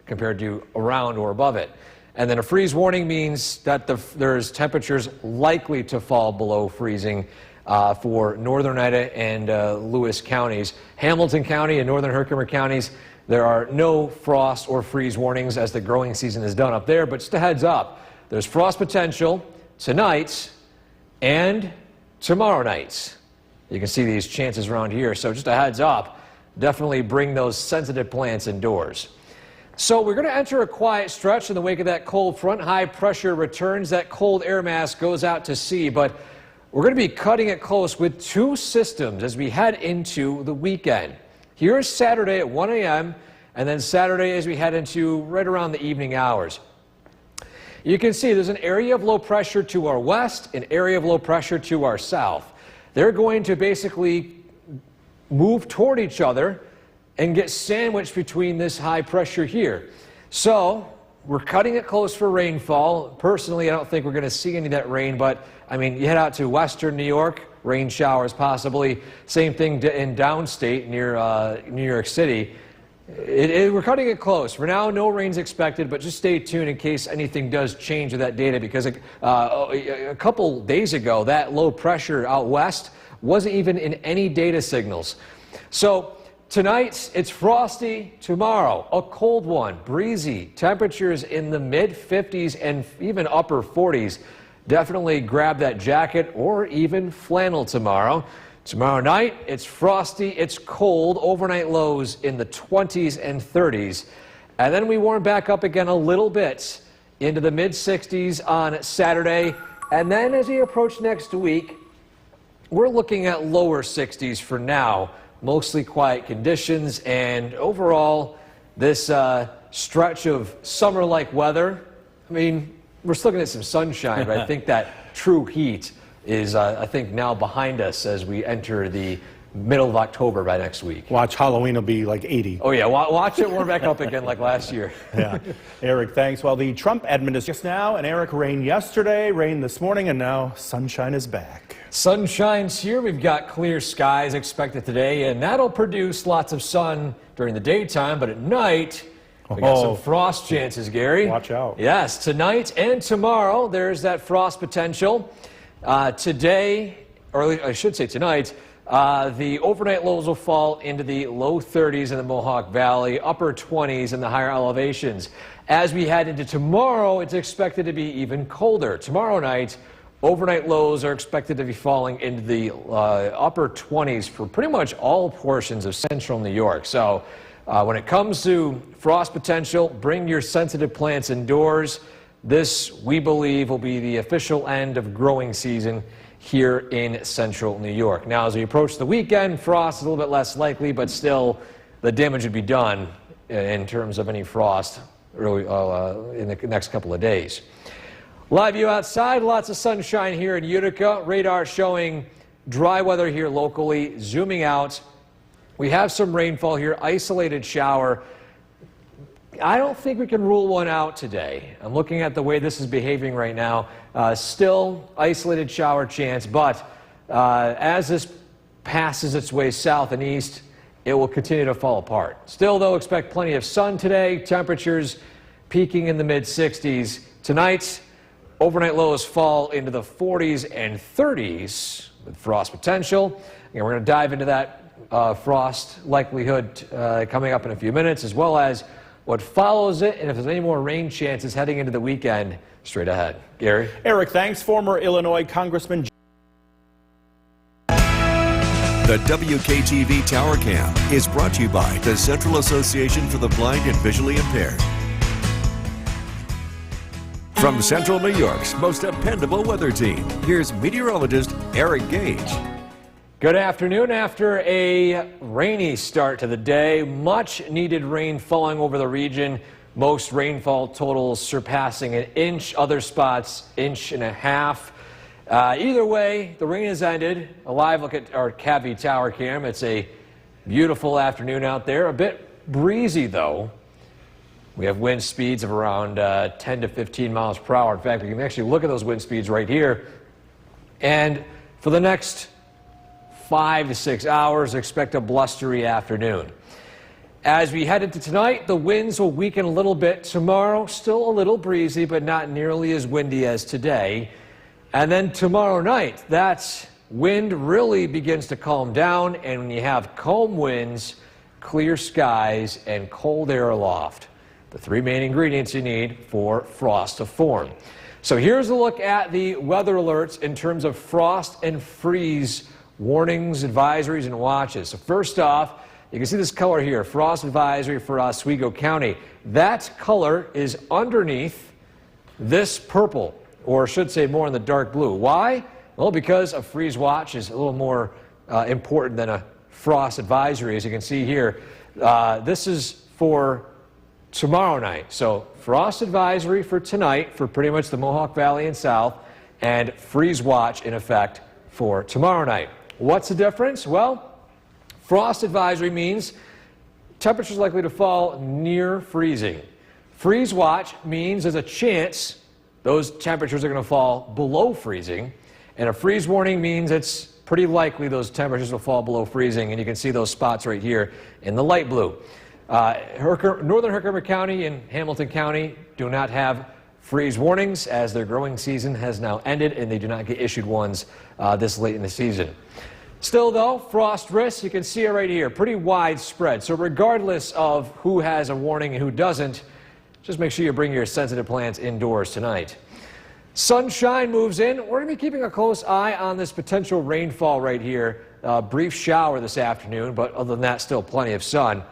compared to around or above it. And then a freeze warning means that there's temperatures likely to fall below freezing for northern Oneida and Lewis counties. Hamilton County and northern Herkimer counties, there are no frost or freeze warnings as the growing season is done up there. But just a heads up, there's frost potential tonight and tomorrow night. You can see these chances around here. So just a heads up, definitely bring those sensitive plants indoors. So we're going to enter a quiet stretch in the wake of that cold front. High pressure returns. That cold air mass goes out to sea, but we're going to be cutting it close with two systems as we head into the weekend. Here's Saturday at 1 a.m. and then Saturday as we head into right around the evening hours. You can see there's an area of low pressure to our west, an area of low pressure to our south. They're going to basically move toward each other and get sandwiched between this high pressure here. So we're cutting it close for rainfall. Personally, I don't think we're going to see any of that rain, but I mean, you head out to western New York, rain showers possibly. Same thing in downstate near New York City. We're cutting it close. For now, no rain's expected, but just stay tuned in case anything does change with that data, because a couple days ago, that low pressure out west wasn't even in any data signals. So tonight, it's frosty. Tomorrow, a cold one, breezy. Temperatures in the mid-50s and even upper 40s. Definitely grab that jacket or even flannel tomorrow. Tomorrow night, it's frosty, it's cold, overnight lows in the 20s and 30s. And then we warm back up again a little bit into the mid-60s on Saturday. And then as we approach next week, we're looking at lower 60s for now. Mostly quiet conditions, and overall, this stretch of summer-like weather, I mean, we're still going to get some sunshine, but I think that true heat is, I think, now behind us as we enter the middle of October by next week. Watch, Halloween will be like 80. Oh, yeah, watch it warm back up again like last year. Yeah. Eric, thanks. Well, the Trump administration just now, and Eric, rain yesterday, rain this morning, and now sunshine is back. Sunshine's here. We've got clear skies expected today, and that'll produce lots of sun during the daytime, but at night, we got some frost chances, Gary. Watch out. Yes, tonight and tomorrow, there's that frost potential. Today, or I should say tonight, the overnight lows will fall into the low 30s in the Mohawk Valley, upper 20s in the higher elevations. As we head into tomorrow, it's expected to be even colder. Tomorrow night, overnight lows are expected to be falling into the upper 20s for pretty much all portions of central New York. So when it comes to frost potential, bring your sensitive plants indoors. This, we believe, will be the official end of growing season here in central New York. Now, as we approach the weekend, frost is a little bit less likely, but still the damage would be done in terms of any frost early, in the next couple of days. Live view outside, lots of sunshine here in Utica. Radar showing dry weather here locally. Zooming out, we have some rainfall here, isolated shower. I don't think we can rule one out today. I'm looking at the way this is behaving right now. Still isolated shower chance, but as this passes its way south and east, it will continue to fall apart. Still, though, expect plenty of sun today. Temperatures peaking in the mid-60s. Tonight, overnight lows fall into the 40s and 30s with frost potential. And we're going to dive into that frost likelihood coming up in a few minutes, as well as what follows it, and if there's any more rain chances heading into the weekend straight ahead. Gary? Eric, thanks. Former Illinois Congressman. The WKTV Tower Cam is brought to you by the Central Association for the Blind and Visually Impaired. From Central New York's most dependable weather team, here's meteorologist Eric Gage. Good afternoon. After a rainy start to the day, much needed rain falling over the region. Most rainfall totals surpassing an inch, other spots inch and a half. Either way, the rain has ended. A live look at our Cavy Tower Cam. It's a beautiful afternoon out there. A bit breezy though. We have wind speeds of around 10 to 15 miles per hour. In fact, we can actually look at those wind speeds right here. And for the next 5 to 6 hours, expect a blustery afternoon. As we head into tonight, the winds will weaken a little bit. Tomorrow, still a little breezy, but not nearly as windy as today. And then tomorrow night, that wind really begins to calm down. And when you have calm winds, clear skies, and cold air aloft, the three main ingredients you need for frost to form. So here's a look at the weather alerts in terms of frost and freeze warnings, advisories, and watches. So first off, you can see this color here, frost advisory for Oswego County. That color is underneath this purple, or I should say more in the dark blue. Why? Well, because a freeze watch is a little more important than a frost advisory, as you can see here. This is for tomorrow night. So frost advisory for tonight for pretty much the Mohawk Valley and south, and freeze watch in effect for tomorrow night. What's the difference? Well, frost advisory means temperatures likely to fall near freezing. Freeze watch means there's a chance those temperatures are going to fall below freezing. And a freeze warning means it's pretty likely those temperatures will fall below freezing. And you can see those spots right here in the light blue. Northern Herkimer County and Hamilton County do not have freeze warnings, as their growing season has now ended and they do not get issued ones this late in the season. Still though, frost risk, you can see it right here, pretty widespread. So regardless of who has a warning and who doesn't, just make sure you bring your sensitive plants indoors tonight. Sunshine moves in. We're going to be keeping a close eye on this potential rainfall right here. Brief shower this afternoon, but other than that, still plenty of sun.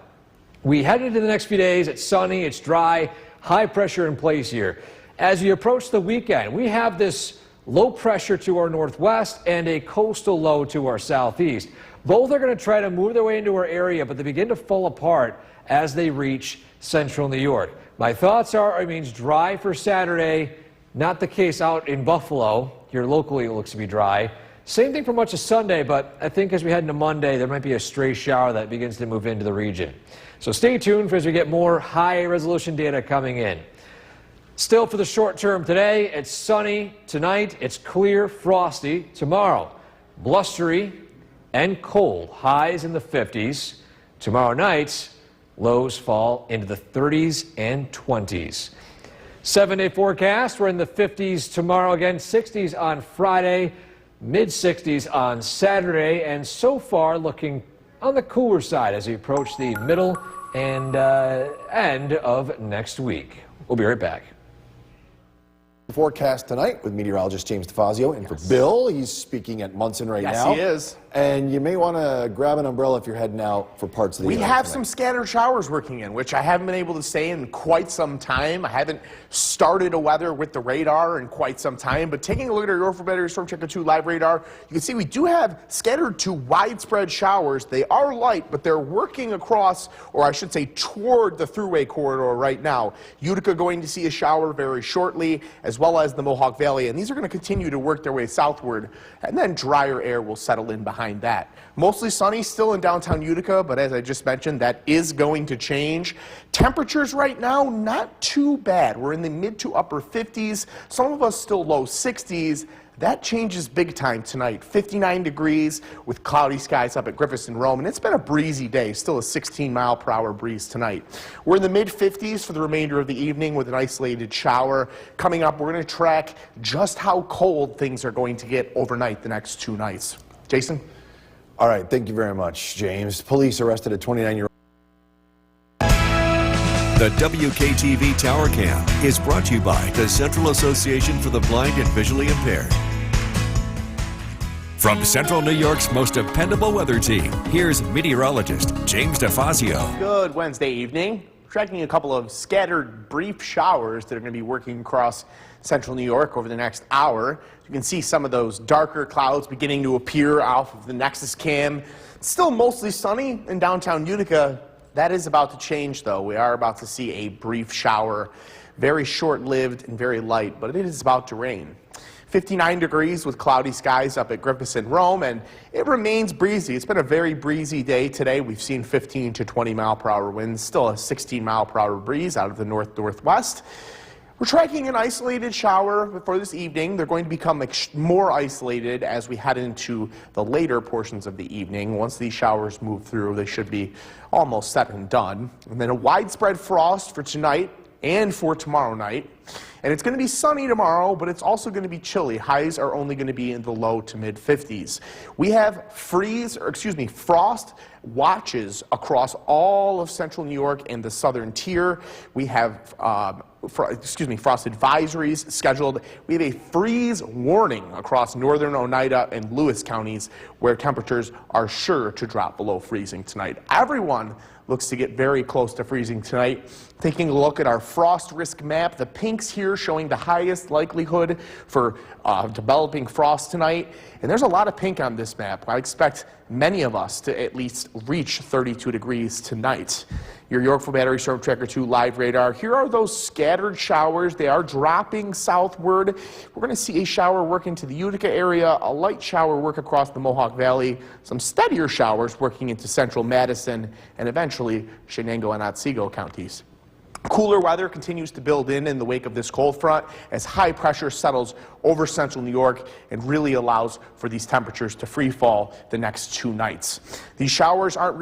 We head into the next few days. It's sunny, it's dry, high pressure in place here. As we approach the weekend, we have this low pressure to our northwest and a coastal low to our southeast. Both are going to try to move their way into our area, but they begin to fall apart as they reach central New York. My thoughts are it means dry for Saturday. Not the case out in Buffalo. here locally, it looks to be dry. Same thing for much of Sunday, but I think as we head into Monday, there might be a stray shower that begins to move into the region. So stay tuned for as we get more high-resolution data coming in. Still for the short term today, it's sunny. Tonight, it's clear, frosty. Tomorrow, blustery and cold. Highs in the 50s. Tomorrow night, lows fall into the 30s and 20s. 7-day forecast, we're in the 50s tomorrow again, 60s on Friday, mid-60s on Saturday, and so far looking on the cooler side as we approach the middle and end of next week. We'll be right back. Forecast tonight with meteorologist James DeFazio, and for Bill, he's speaking at Munson right now. Yes, he is. And you may want to grab an umbrella if you're heading out for parts of the We event have tonight. some scattered showers working in, which I haven't been able to say in quite some time. I haven't started a weather with the radar in quite some time, but taking a look at our Yorkville Battery Storm Checker 2 live radar, you can see we do have scattered to widespread showers. They are light, but they're working across, or I should say toward the thruway corridor right now. Utica going to see a shower very shortly, as well as the Mohawk Valley, and these are going to continue to work their way southward, and then drier air will settle in behind that. Mostly sunny still in downtown Utica, but as I just mentioned, that is going to change. Temperatures right now, not too bad. We're in the mid to upper 50s, some of us still low 60s. That changes big time tonight. 59 degrees with cloudy skies up at Griffith and Rome, and it's been a breezy day, still a 16-mile-per-hour breeze tonight. We're in the mid-50s for the remainder of the evening with an isolated shower. Coming up, we're going to track just how cold things are going to get overnight the next 2 nights. Jason? All right, thank you very much, James. Police arrested a 29-year-old. The WKTV Tower Cam is brought to you by the Central Association for the Blind and Visually Impaired. From Central New York's most dependable weather team, here's meteorologist James DeFazio. Good Wednesday evening. Tracking a couple of scattered brief showers that are going to be working across central New York over the next hour. You can see some of those darker clouds beginning to appear off of the Nexus Cam. It's still mostly sunny in downtown Utica. That is about to change, though. We are about to see a brief shower, very short-lived and very light, but it is about to rain. 59 degrees with cloudy skies up at Griffith and Rome, and it remains breezy. It's been a very breezy day today. We've seen 15 to 20 mile-per-hour winds, still a 16 mile-per-hour breeze out of the north-northwest. We're tracking an isolated shower for this evening. They're going to become more isolated as we head into the later portions of the evening. Once these showers move through, they should be almost set and done. And then a widespread frost for tonight and for tomorrow night. And it's going to be sunny tomorrow, but it's also going to be chilly. Highs are only going to be in the low to mid 50s. We have frost watches across all of central New York and the southern tier. We have frost advisories scheduled. We have a freeze warning across northern Oneida and Lewis counties where temperatures are sure to drop below freezing tonight. Everyone looks to get very close to freezing tonight. Taking a look at our frost risk map, the pinks here showing the highest likelihood for developing frost tonight. And there's a lot of pink on this map. I expect many of us to at least reach 32 degrees tonight. Your Yorkville Battery Storm Tracker 2 live radar. Here are those scattered showers. They are dropping southward. We're going to see a shower work into the Utica area, a light shower work across the Mohawk Valley, some steadier showers working into central Madison, and eventually Shenango and Otsego counties. Cooler weather continues to build in the wake of this cold front as high pressure settles over central New York and really allows for these temperatures to free fall the next 2 nights. These showers aren't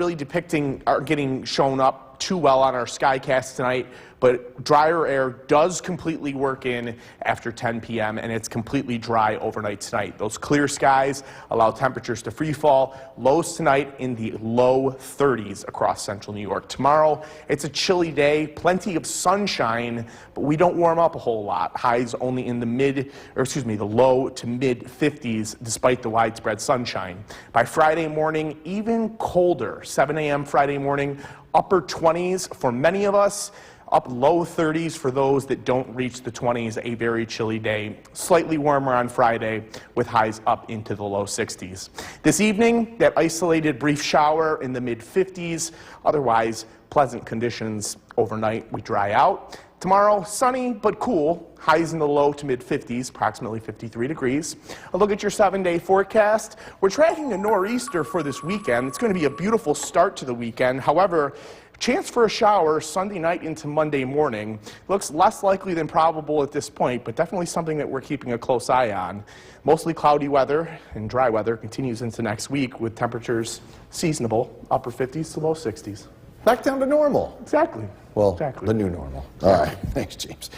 getting shown up too well on our Skycast tonight, but drier air does completely work in after 10 p.m. and it's completely dry overnight tonight. Those clear skies allow temperatures to free fall. Lows tonight in the low 30s across central New York. Tomorrow, it's a chilly day, plenty of sunshine, but we don't warm up a whole lot. Highs only in the low to mid 50s despite the widespread sunshine. By Friday morning, even colder. 7 a.m. Friday morning, upper 20s for many of us. Up low 30s for those that don't reach the 20s, a very chilly day. Slightly warmer on Friday with highs up into the low 60s. This evening, that isolated brief shower in the mid 50s. Otherwise, pleasant conditions Overnight, we dry out. Tomorrow, sunny but cool. Highs in the low to mid 50s, approximately 53 degrees. A look at your 7-day forecast. We're tracking a nor'easter for this weekend. It's going to be a beautiful start to the weekend. However, chance for a shower Sunday night into Monday morning. Looks less likely than probable at this point, but definitely something that we're keeping a close eye on. Mostly cloudy weather and dry weather continues into next week with temperatures seasonable, upper 50s to low 60s. Back down to normal. Exactly. Well, exactly. the new normal. All right. Thanks, James.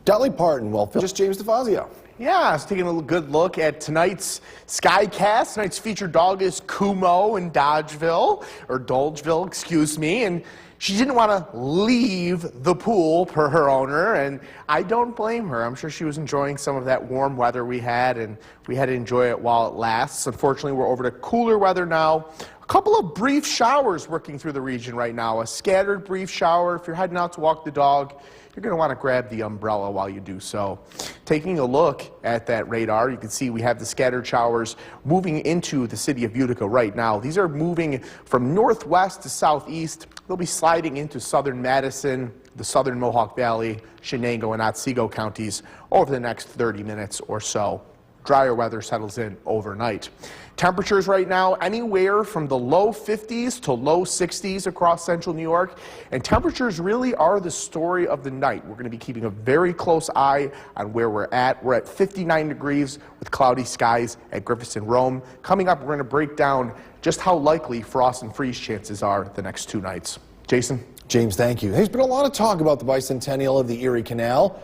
Dolly Parton. Well, just James DeFazio. Yeah, I was taking a good look at tonight's Skycast. Tonight's featured dog is Kumo in Dolgeville, excuse me. And she didn't want to leave the pool per her owner, and I don't blame her. I'm sure she was enjoying some of that warm weather we had, and we had to enjoy it while it lasts. Unfortunately, we're over to cooler weather now. A couple of brief showers working through the region right now. A scattered brief shower. If you're heading out to walk the dog, you're going to want to grab the umbrella while you do so. Taking a look at that radar, you can see we have the scattered showers moving into the city of Utica right now. These are moving from northwest to southeast. They'll be sliding into southern Madison, the southern Mohawk Valley, Shenango, and Otsego counties over the next 30 minutes or so. Drier weather settles in overnight. Temperatures right now anywhere from the low 50s to low 60s across central New York, and temperatures really are the story of the night. We're going to be keeping a very close eye on where we're at. We're at 59 degrees with cloudy skies at Griffith and Rome. Coming up, we're going to break down just how likely frost and freeze chances are the next 2 nights. Jason? James, thank you. There's been a lot of talk about the bicentennial of the Erie Canal,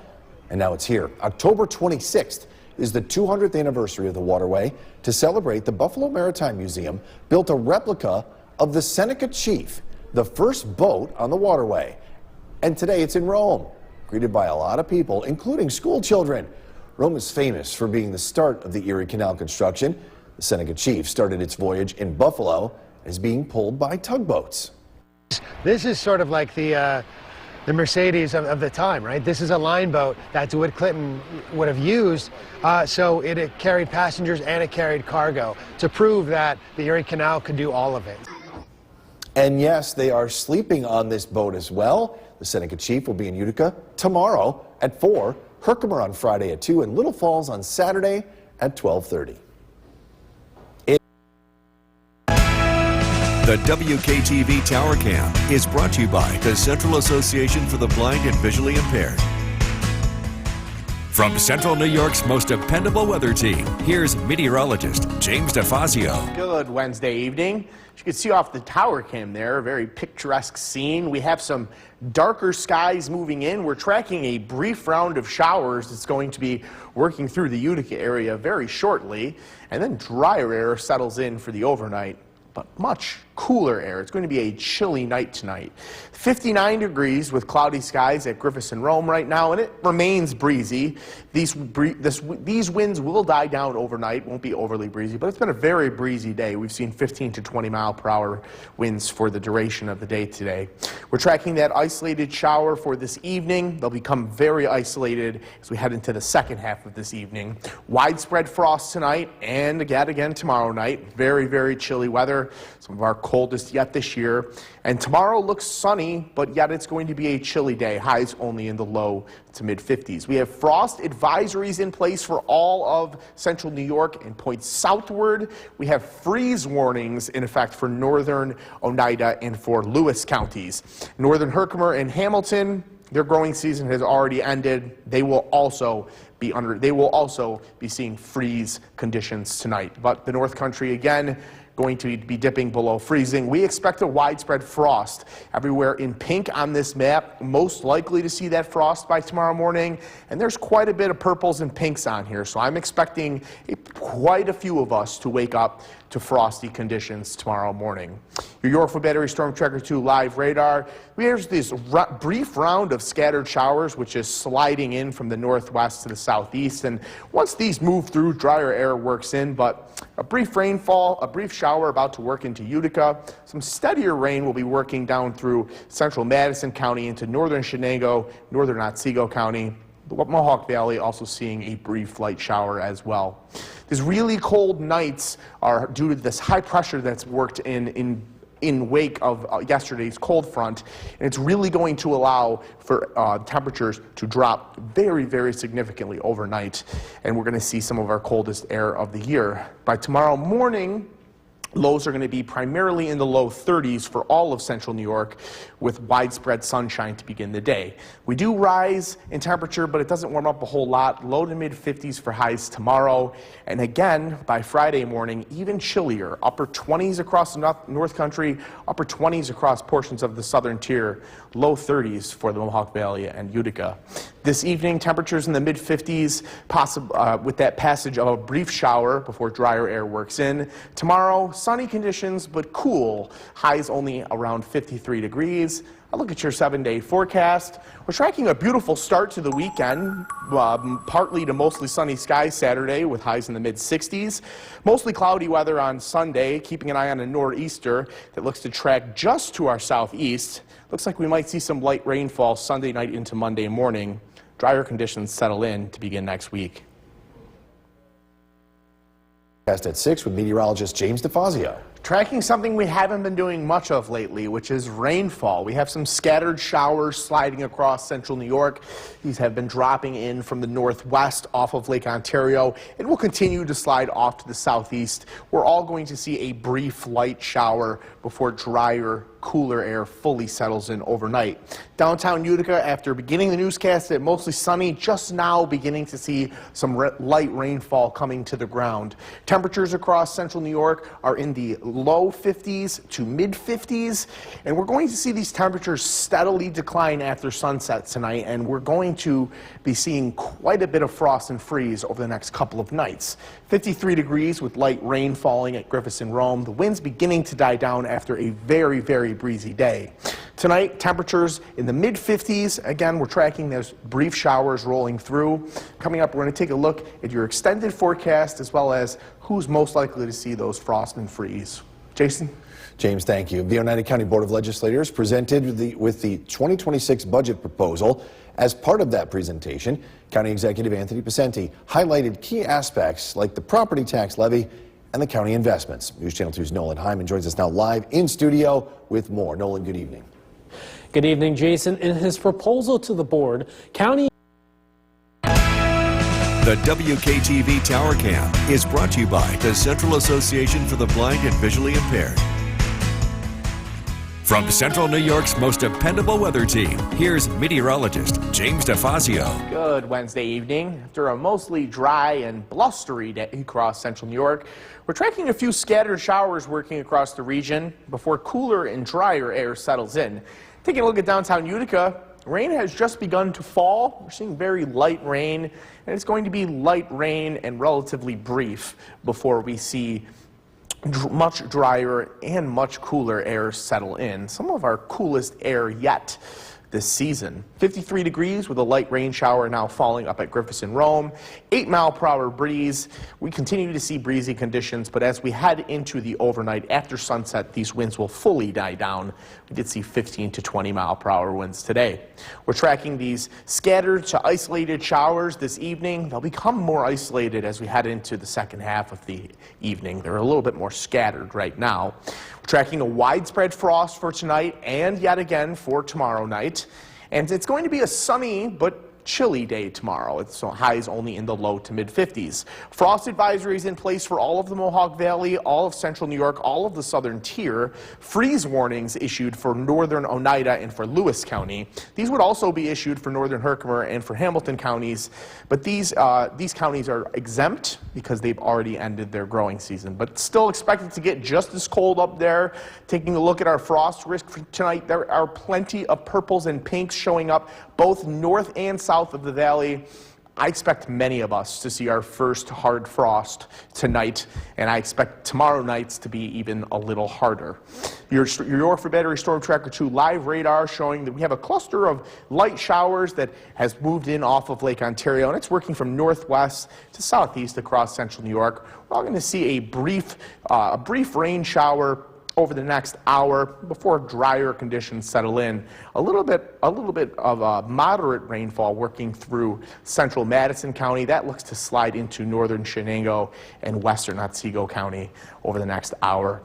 and now it's here. October 26th is the 200th anniversary of the waterway. To celebrate, the Buffalo Maritime Museum built a replica of the Seneca Chief, the first boat on the waterway. And today it's in Rome, greeted by a lot of people, including school children. Rome is famous for being the start of the Erie Canal construction. The Seneca Chief started its voyage in Buffalo and is being pulled by tugboats. This is sort of like the Mercedes of the time, right? This is a line boat that DeWitt Clinton would have used, so it carried passengers and it carried cargo to prove that the Erie Canal could do all of it. And yes, they are sleeping on this boat as well. The Seneca Chief will be in Utica tomorrow at 4, Herkimer on Friday at 2, and Little Falls on Saturday at 12:30. The WKTV Tower Cam is brought to you by the Central Association for the Blind and Visually Impaired. From Central New York's most dependable weather team, here's meteorologist James DeFazio. Good Wednesday evening. As you can see off the tower cam there, a very picturesque scene. We have some darker skies moving in. We're tracking a brief round of showers that's going to be working through the Utica area very shortly, and then drier air settles in for the overnight, but much cooler air. It's going to be a chilly night tonight. 59 degrees with cloudy skies at Griffith and Rome right now, and it remains breezy. These winds will die down overnight, won't be overly breezy, but it's been a very breezy day. We've seen 15 to 20 mile per hour winds for the duration of the day today. We're tracking that isolated shower for this evening. They'll become very isolated as we head into the second half of this evening. Widespread frost tonight and again tomorrow night. Very, very chilly weather. Some of our coldest yet this year. And tomorrow looks sunny, but yet it's going to be a chilly day. Highs only in the low to mid 50s. We have frost advisories in place for all of central New York and points southward. We have freeze warnings in effect for northern Oneida and for Lewis counties. Northern Herkimer and Hamilton, their growing season has already ended. They will also be seeing freeze conditions tonight. But the North Country again going to be dipping below freezing. We expect a widespread frost everywhere in pink on this map. Most likely to see that frost by tomorrow morning. And there's quite a bit of purples and pinks on here. So I'm expecting quite a few of us to wake up to frosty conditions tomorrow morning. Your Yorkville Battery Storm Tracker 2 live radar. Here's this brief round of scattered showers, which is sliding in from the northwest to the southeast. And once these move through, drier air works in, but a brief rainfall, a brief shower about to work into Utica. Some steadier rain will be working down through central Madison County into northern Shenango, northern Otsego County. The Mohawk Valley also seeing a brief light shower as well. These really cold nights are due to this high pressure that's worked in in wake of yesterday's cold front, and it's really going to allow for temperatures to drop very, very significantly overnight, and we're going to see some of our coldest air of the year. By tomorrow morning, lows are going to be primarily in the low 30s for all of central New York, with widespread sunshine to begin the day. We do rise in temperature, but it doesn't warm up a whole lot. Low to mid 50s for highs tomorrow. And again, by Friday morning, even chillier. Upper 20s across the North Country, upper 20s across portions of the southern tier, low 30s for the Mohawk Valley and Utica. This evening, temperatures in the mid 50s, with that passage of a brief shower before drier air works in. Tomorrow, sunny conditions, but cool. Highs only around 53 degrees. I look at your 7-day forecast. We're tracking a beautiful start to the weekend, partly to mostly sunny skies Saturday with highs in the mid-60s. Mostly cloudy weather on Sunday, keeping an eye on a nor'easter that looks to track just to our southeast. Looks like we might see some light rainfall Sunday night into Monday morning. Drier conditions settle in to begin next week. At 6 with meteorologist James DeFazio. Tracking something we haven't been doing much of lately, which is rainfall. We have some scattered showers sliding across central New York. These have been dropping in from the northwest off of Lake Ontario and will continue to slide off to the southeast. We're all going to see a brief light shower before drier, cooler air fully settles in overnight. Downtown Utica, after beginning the newscast at mostly sunny, just now beginning to see some light rainfall coming to the ground. Temperatures across central New York are in the low 50s to mid 50s, and we're going to see these temperatures steadily decline after sunset tonight, and we're going to be seeing quite a bit of frost and freeze over the next couple of nights. 53 degrees with light rain falling at Griffiths and Rome. The wind's beginning to die down after a very, very breezy day. Tonight, temperatures in the mid 50s. Again, we're tracking those brief showers rolling through. Coming up, we're going to take a look at your extended forecast as well as who's most likely to see those frost and freeze. Jason? James, thank you. The Oneida County Board of Legislators presented with the 2026 budget proposal. As part of that presentation, County Executive Anthony Picente highlighted key aspects like the property tax levy and the county investments. News Channel 2's Nolan Hyman joins us now live in studio with more. Nolan, good evening. Good evening, Jason. In his proposal to the board, County The WKTV Tower Cam is brought to you by the Central Association for the Blind and Visually Impaired. From Central New York's most dependable weather team, here's meteorologist James DeFazio. Good Wednesday evening. After a mostly dry and blustery day across central New York, we're tracking a few scattered showers working across the region before cooler and drier air settles in. Taking a look at downtown Utica, rain has just begun to fall. We're seeing very light rain, and it's going to be light rain and relatively brief before we see much drier and much cooler air settle in. Some of our coolest air yet this season. 53 degrees with a light rain shower now falling up at Griffiths and Rome. 8-mile-per-hour breeze. We continue to see breezy conditions, but as we head into the overnight after sunset, these winds will fully die down. We did see 15 to 20-mile-per-hour winds today. We're tracking these scattered to isolated showers this evening. They'll become more isolated as we head into the second half of the evening. They're a little bit more scattered right now. We're tracking a widespread frost for tonight and yet again for tomorrow night. And it's going to be a sunny but chilly day tomorrow. It's highs only in the low to mid 50s. Frost advisories in place for all of the Mohawk Valley, all of central New York, all of the southern tier. Freeze warnings issued for northern Oneida and for Lewis County. These would also be issued for northern Herkimer and for Hamilton counties, but these counties are exempt because they've already ended their growing season, but still expected to get just as cold up there. Taking a look at our frost risk for tonight, there are plenty of purples and pinks showing up both north and south of the valley. I expect many of us to see our first hard frost tonight, and I expect tomorrow nights to be even a little harder. Your York for Battery Storm Tracker 2 live radar showing that we have a cluster of light showers that has moved in off of Lake Ontario, and it's working from northwest to southeast across central New York. We're all going to see a brief rain shower over the next hour before drier conditions settle in. A little bit of moderate rainfall working through central Madison County. That looks to slide into northern Shenango and western Otsego County over the next hour.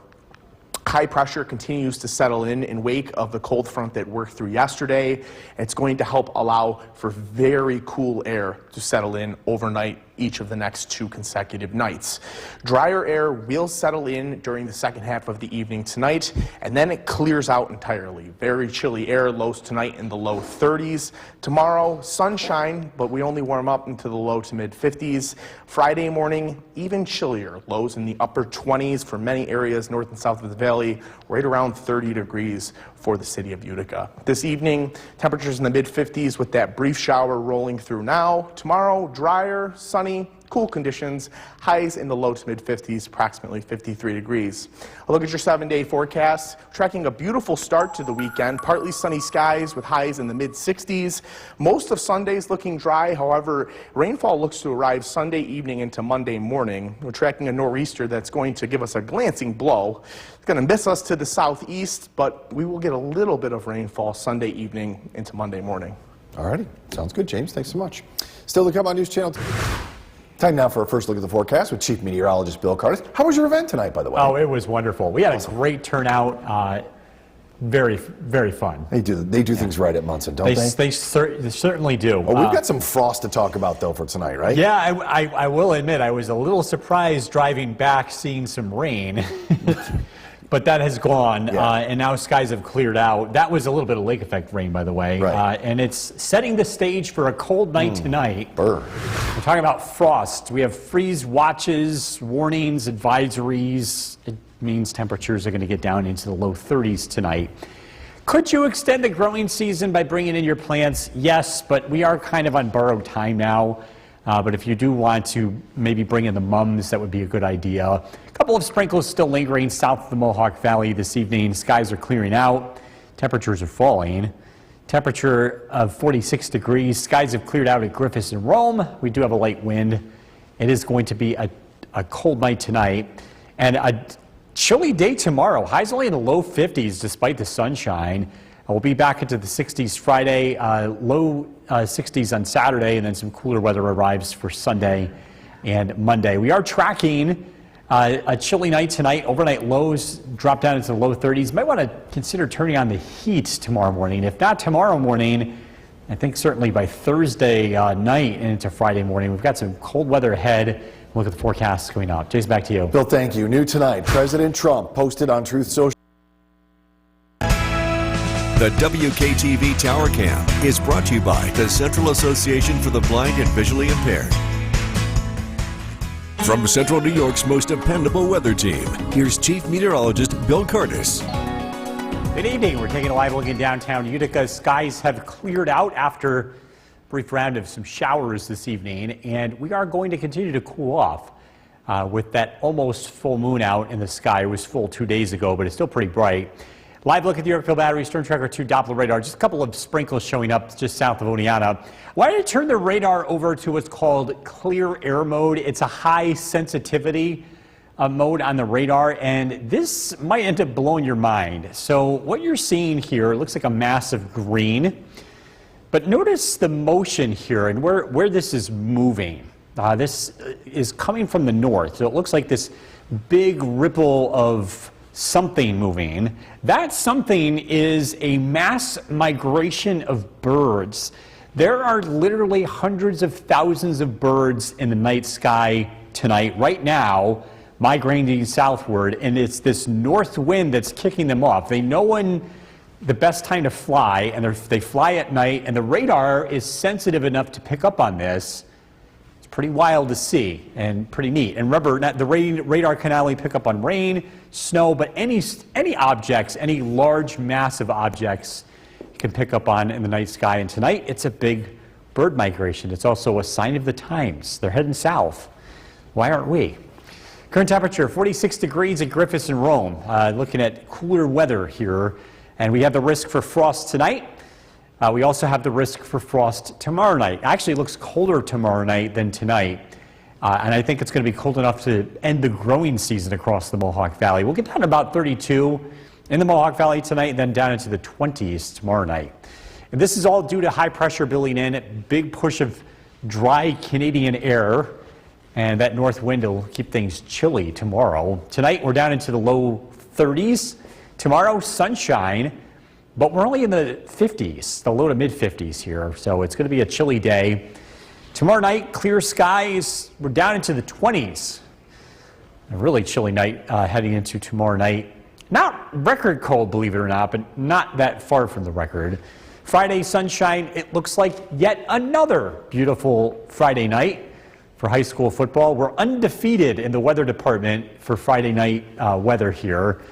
High pressure continues to settle in wake of the cold front that worked through yesterday. It's going to help allow for very cool air to settle in overnight each of the next 2 consecutive nights. Drier air will settle in during the second half of the evening tonight, and then it clears out entirely. Very chilly air, lows tonight in the low 30s. Tomorrow, sunshine, but we only warm up into the low to mid 50s. Friday morning, even chillier, lows in the upper 20s for many areas north and south of the valley, right around 30 degrees for the city of Utica. This evening, temperatures in the mid 50s with that brief shower rolling through now. Tomorrow, drier, sunny, cool conditions, highs in the low to mid 50s, approximately 53 degrees. A look at your 7-day forecast, tracking a beautiful start to the weekend, partly sunny skies with highs in the mid 60s. Most of Sunday's looking dry, however, rainfall looks to arrive Sunday evening into Monday morning. We're tracking a nor'easter that's going to give us a glancing blow. It's going to miss us to the southeast, but we will get a little bit of rainfall Sunday evening into Monday morning. All righty. Sounds good, James. Thanks so much. Still to come on News Channel 2. Time now for a first look at the forecast with Chief Meteorologist Bill Curtis. How was your event tonight, by the way? Oh, it was wonderful. We had a great turnout. Very, very fun. They do things right at Munson, don't they? They certainly do. Oh, we've got some frost to talk about, though, for tonight, right? Yeah, I will admit, I was a little surprised driving back seeing some rain. But that has gone, and now skies have cleared out. That was a little bit of lake effect rain, by the way. Right. And it's setting the stage for a cold night tonight. Brr. We're talking about frost. We have freeze watches, warnings, advisories. It means temperatures are going to get down into the low 30s tonight. Could you extend the growing season by bringing in your plants? Yes, but we are kind of on borrowed time now. But if you do want to maybe bring in the mums, that would be a good idea. A couple of sprinkles still lingering south of the Mohawk Valley this evening. Skies are clearing out. Temperatures are falling. Temperature of 46 degrees. Skies have cleared out at Griffiths and Rome. We do have a light wind. It is going to be a cold night tonight and a chilly day tomorrow. Highs only in the low 50s despite the sunshine. We'll be back into the 60s Friday, low 60s on Saturday, and then some cooler weather arrives for Sunday and Monday. We are tracking a chilly night tonight. Overnight lows drop down into the low 30s. Might want to consider turning on the heat tomorrow morning. If not tomorrow morning, I think certainly by Thursday night and into Friday morning. We've got some cold weather ahead. Look at the forecasts going up. Jason, back to you. Bill, thank you. New tonight, President Trump posted on Truth Social. The WKTV Tower Cam is brought to you by the Central Association for the Blind and Visually Impaired. From Central New York's most dependable weather team, here's Chief Meteorologist Bill Curtis. Good evening. We're taking a live look in downtown Utica. Skies have cleared out after a brief round of some showers this evening, and we are going to continue to cool off with that almost full moon out in the sky. It was full 2 days ago, but it's still pretty bright. Live look at the Yorkville Battery, Stern Tracker 2 Doppler radar. Just a couple of sprinkles showing up just south of Oneonta. Why don't I turn the radar over to what's called clear air mode? It's a high sensitivity mode on the radar, and this might end up blowing your mind. So what you're seeing here looks like a mass of green, but notice the motion here and where this is moving. This is coming from the north, so it looks like this big ripple of something moving. That something is a mass migration of birds. There are literally hundreds of thousands of birds in the night sky tonight, right now, migrating southward, and it's this north wind that's kicking them off. They know when the best time to fly, and they fly at night, and the radar is sensitive enough to pick up on this. Pretty wild to see and pretty neat. And remember, the radar can not only pick up on rain, snow, but any objects, any large, massive objects it can pick up on in the night sky. And tonight, it's a big bird migration. It's also a sign of the times. They're heading south. Why aren't we? Current temperature, 46 degrees at Griffiths and Rome. Looking at cooler weather here. And we have the risk for frost tonight. We also have the risk for frost tomorrow night. Actually, it looks colder tomorrow night than tonight. And I think it's going to be cold enough to end the growing season across the Mohawk Valley. We'll get down to about 32 in the Mohawk Valley tonight, and then down into the 20s tomorrow night. And this is all due to high pressure building in, big push of dry Canadian air, and that north wind will keep things chilly tomorrow. Tonight, we're down into the low 30s. Tomorrow, sunshine, but we're only in the 50s, the low to mid 50s here, so it's going to be a chilly day. Tomorrow night, clear skies. We're down into the 20s. A really chilly night heading into tomorrow night. Not record cold, believe it or not, but not that far from the record. Friday, sunshine. It looks like yet another beautiful Friday night for high school football. We're undefeated in the weather department for Friday night weather here.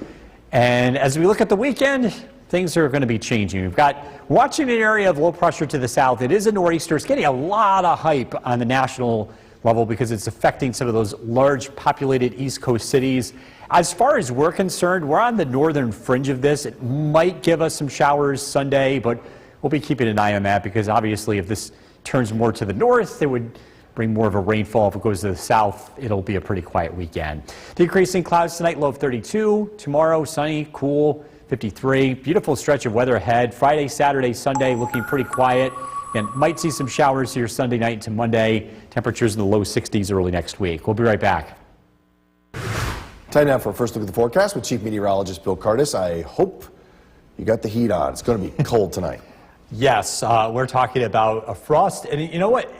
And as we look at the weekend, things are going to be changing. We've got watching an area of low pressure to the south. It is a nor'easter. It's getting a lot of hype on the national level because it's affecting some of those large populated East Coast cities. As far as we're concerned, we're on the northern fringe of this. It might give us some showers Sunday, but we'll be keeping an eye on that because obviously if this turns more to the north, it would bring more of a rainfall. If it goes to the south, it'll be a pretty quiet weekend. Decreasing clouds tonight, low of 32. Tomorrow, sunny, cool, 53. Beautiful stretch of weather ahead. Friday, Saturday, Sunday looking pretty quiet. And might see some showers here Sunday night into Monday. Temperatures in the low 60s early next week. We'll be right back. Time now for a first look at the forecast with Chief Meteorologist Bill Curtis. I hope you got the heat on. It's going to be cold tonight. Yes, we're talking about a frost. And you know what?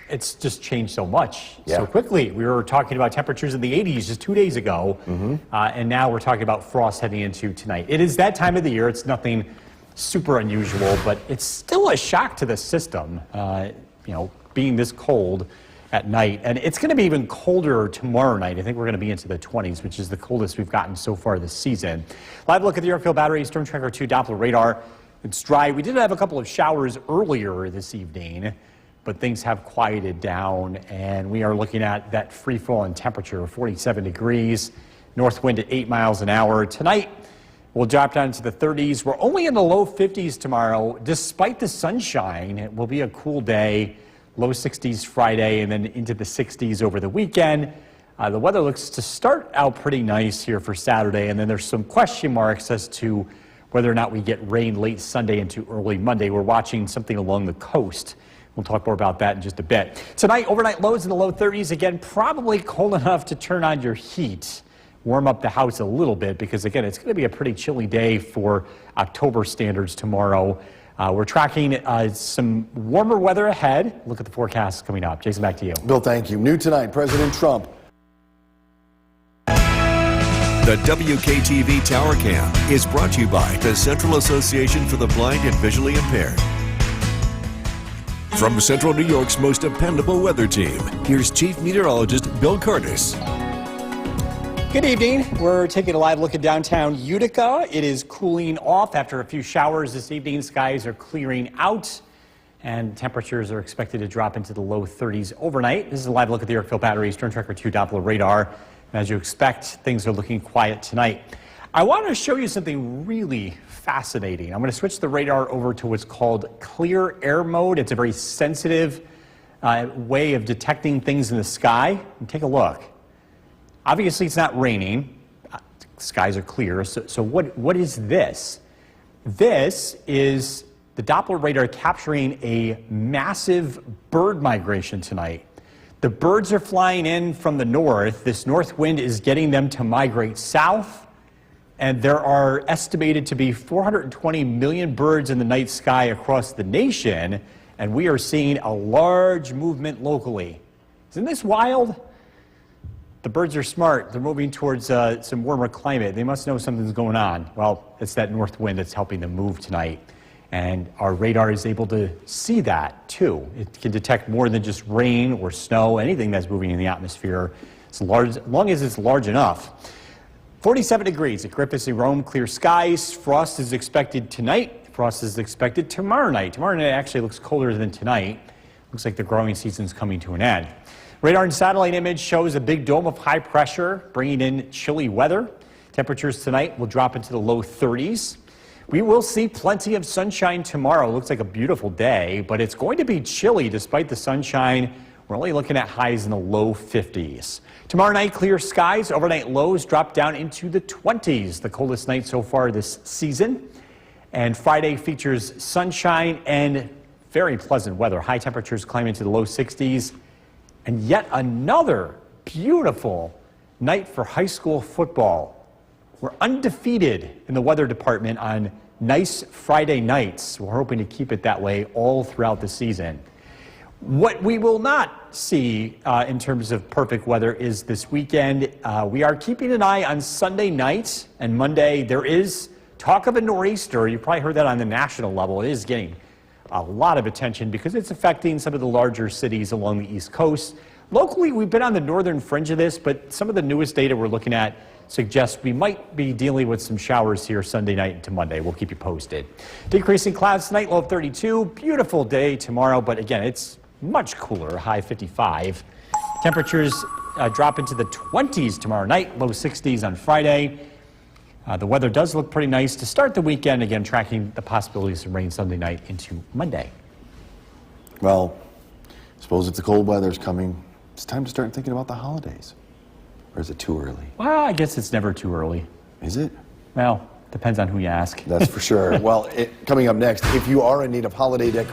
It's just changed so much so quickly. We were talking about temperatures in the 80s just 2 days ago. And now we're talking about frost heading into tonight. It is that time of the year. It's nothing super unusual, but it's still a shock to the system, being this cold at night. And it's going to be even colder tomorrow night. I think we're going to be into the 20s, which is the coldest we've gotten so far this season. Live look at the Yorkville Battery Storm Tracker 2 Doppler radar. It's dry. We did have a couple of showers earlier this evening, but things have quieted down, and we are looking at that free fall in temperature of 47 degrees, north wind at 8 miles an hour. Tonight, we'll drop down to the 30s. We're only in the low 50s tomorrow. Despite the sunshine, it will be a cool day. Low 60s Friday and then into the 60s over the weekend. The weather looks to start out pretty nice here for Saturday, and then there's some question marks as to whether or not we get rain late Sunday into early Monday. We're watching something along the coast. We'll talk more about that in just a bit. Tonight, overnight lows in the low 30s. Again, probably cold enough to turn on your heat. Warm up the house a little bit because, again, it's going to be a pretty chilly day for October standards tomorrow. We're tracking some warmer weather ahead. Look at the forecast coming up. Jason, back to you. Bill, thank you. New tonight, President Trump. The WKTV Tower Cam is brought to you by the Central Association for the Blind and Visually Impaired. From Central New York's most dependable weather team, here's Chief Meteorologist Bill Curtis. Good evening. We're taking a live look at downtown Utica. It is cooling off after a few showers this evening. Skies are clearing out, and temperatures are expected to drop into the low 30s overnight. This is a live look at the Yorkville Battery Storm Tracker 2 Doppler radar. And as you expect, things are looking quiet tonight. I want to show you something really fascinating. I'm going to switch the radar over to what's called clear air mode. It's a very sensitive way of detecting things in the sky. And take a look. Obviously, it's not raining. Skies are clear. So what is this? This is the Doppler radar capturing a massive bird migration tonight. The birds are flying in from the north. This north wind is getting them to migrate south. And there are estimated to be 420 million birds in the night sky across the nation. And we are seeing a large movement locally. Isn't this wild? The birds are smart. They're moving towards some warmer climate. They must know something's going on. Well, it's that north wind that's helping them move tonight. And our radar is able to see that, too. It can detect more than just rain or snow, anything that's moving in the atmosphere, as long as it's large enough. 47 degrees at Griffiths and Rome, clear skies. Frost is expected tonight. Frost is expected tomorrow night. Tomorrow night actually looks colder than tonight. Looks like the growing season's coming to an end. Radar and satellite image shows a big dome of high pressure, bringing in chilly weather. Temperatures tonight will drop into the low 30s. We will see plenty of sunshine tomorrow. Looks like a beautiful day, but it's going to be chilly despite the sunshine. We're only looking at highs in the low 50s. Tomorrow night, clear skies. Overnight lows drop down into the 20s, the coldest night so far this season. And Friday features sunshine and very pleasant weather. High temperatures climb into the low 60s. And yet another beautiful night for high school football. We're undefeated in the weather department on nice Friday nights. We're hoping to keep it that way all throughout the season. What we will not see in terms of perfect weather is this weekend. We are keeping an eye on Sunday night and Monday. There is talk of a nor'easter. You probably heard that on the national level. It is getting a lot of attention because it's affecting some of the larger cities along the East Coast. Locally, we've been on the northern fringe of this, but some of the newest data we're looking at suggests we might be dealing with some showers here Sunday night into Monday. We'll keep you posted. Decreasing clouds tonight, low of 32. Beautiful day tomorrow, but again, it's much cooler, high 55. Temperatures drop into the 20s tomorrow night, low 60s on Friday. The weather does look pretty nice to start the weekend, again, tracking the possibilities of rain Sunday night into Monday. Well, I suppose if the cold weather's coming, it's time to start thinking about the holidays. Or is it too early? Well, I guess it's never too early. Is it? Well, depends on who you ask. That's for sure. Well, coming up next, if you are in need of holiday decorations,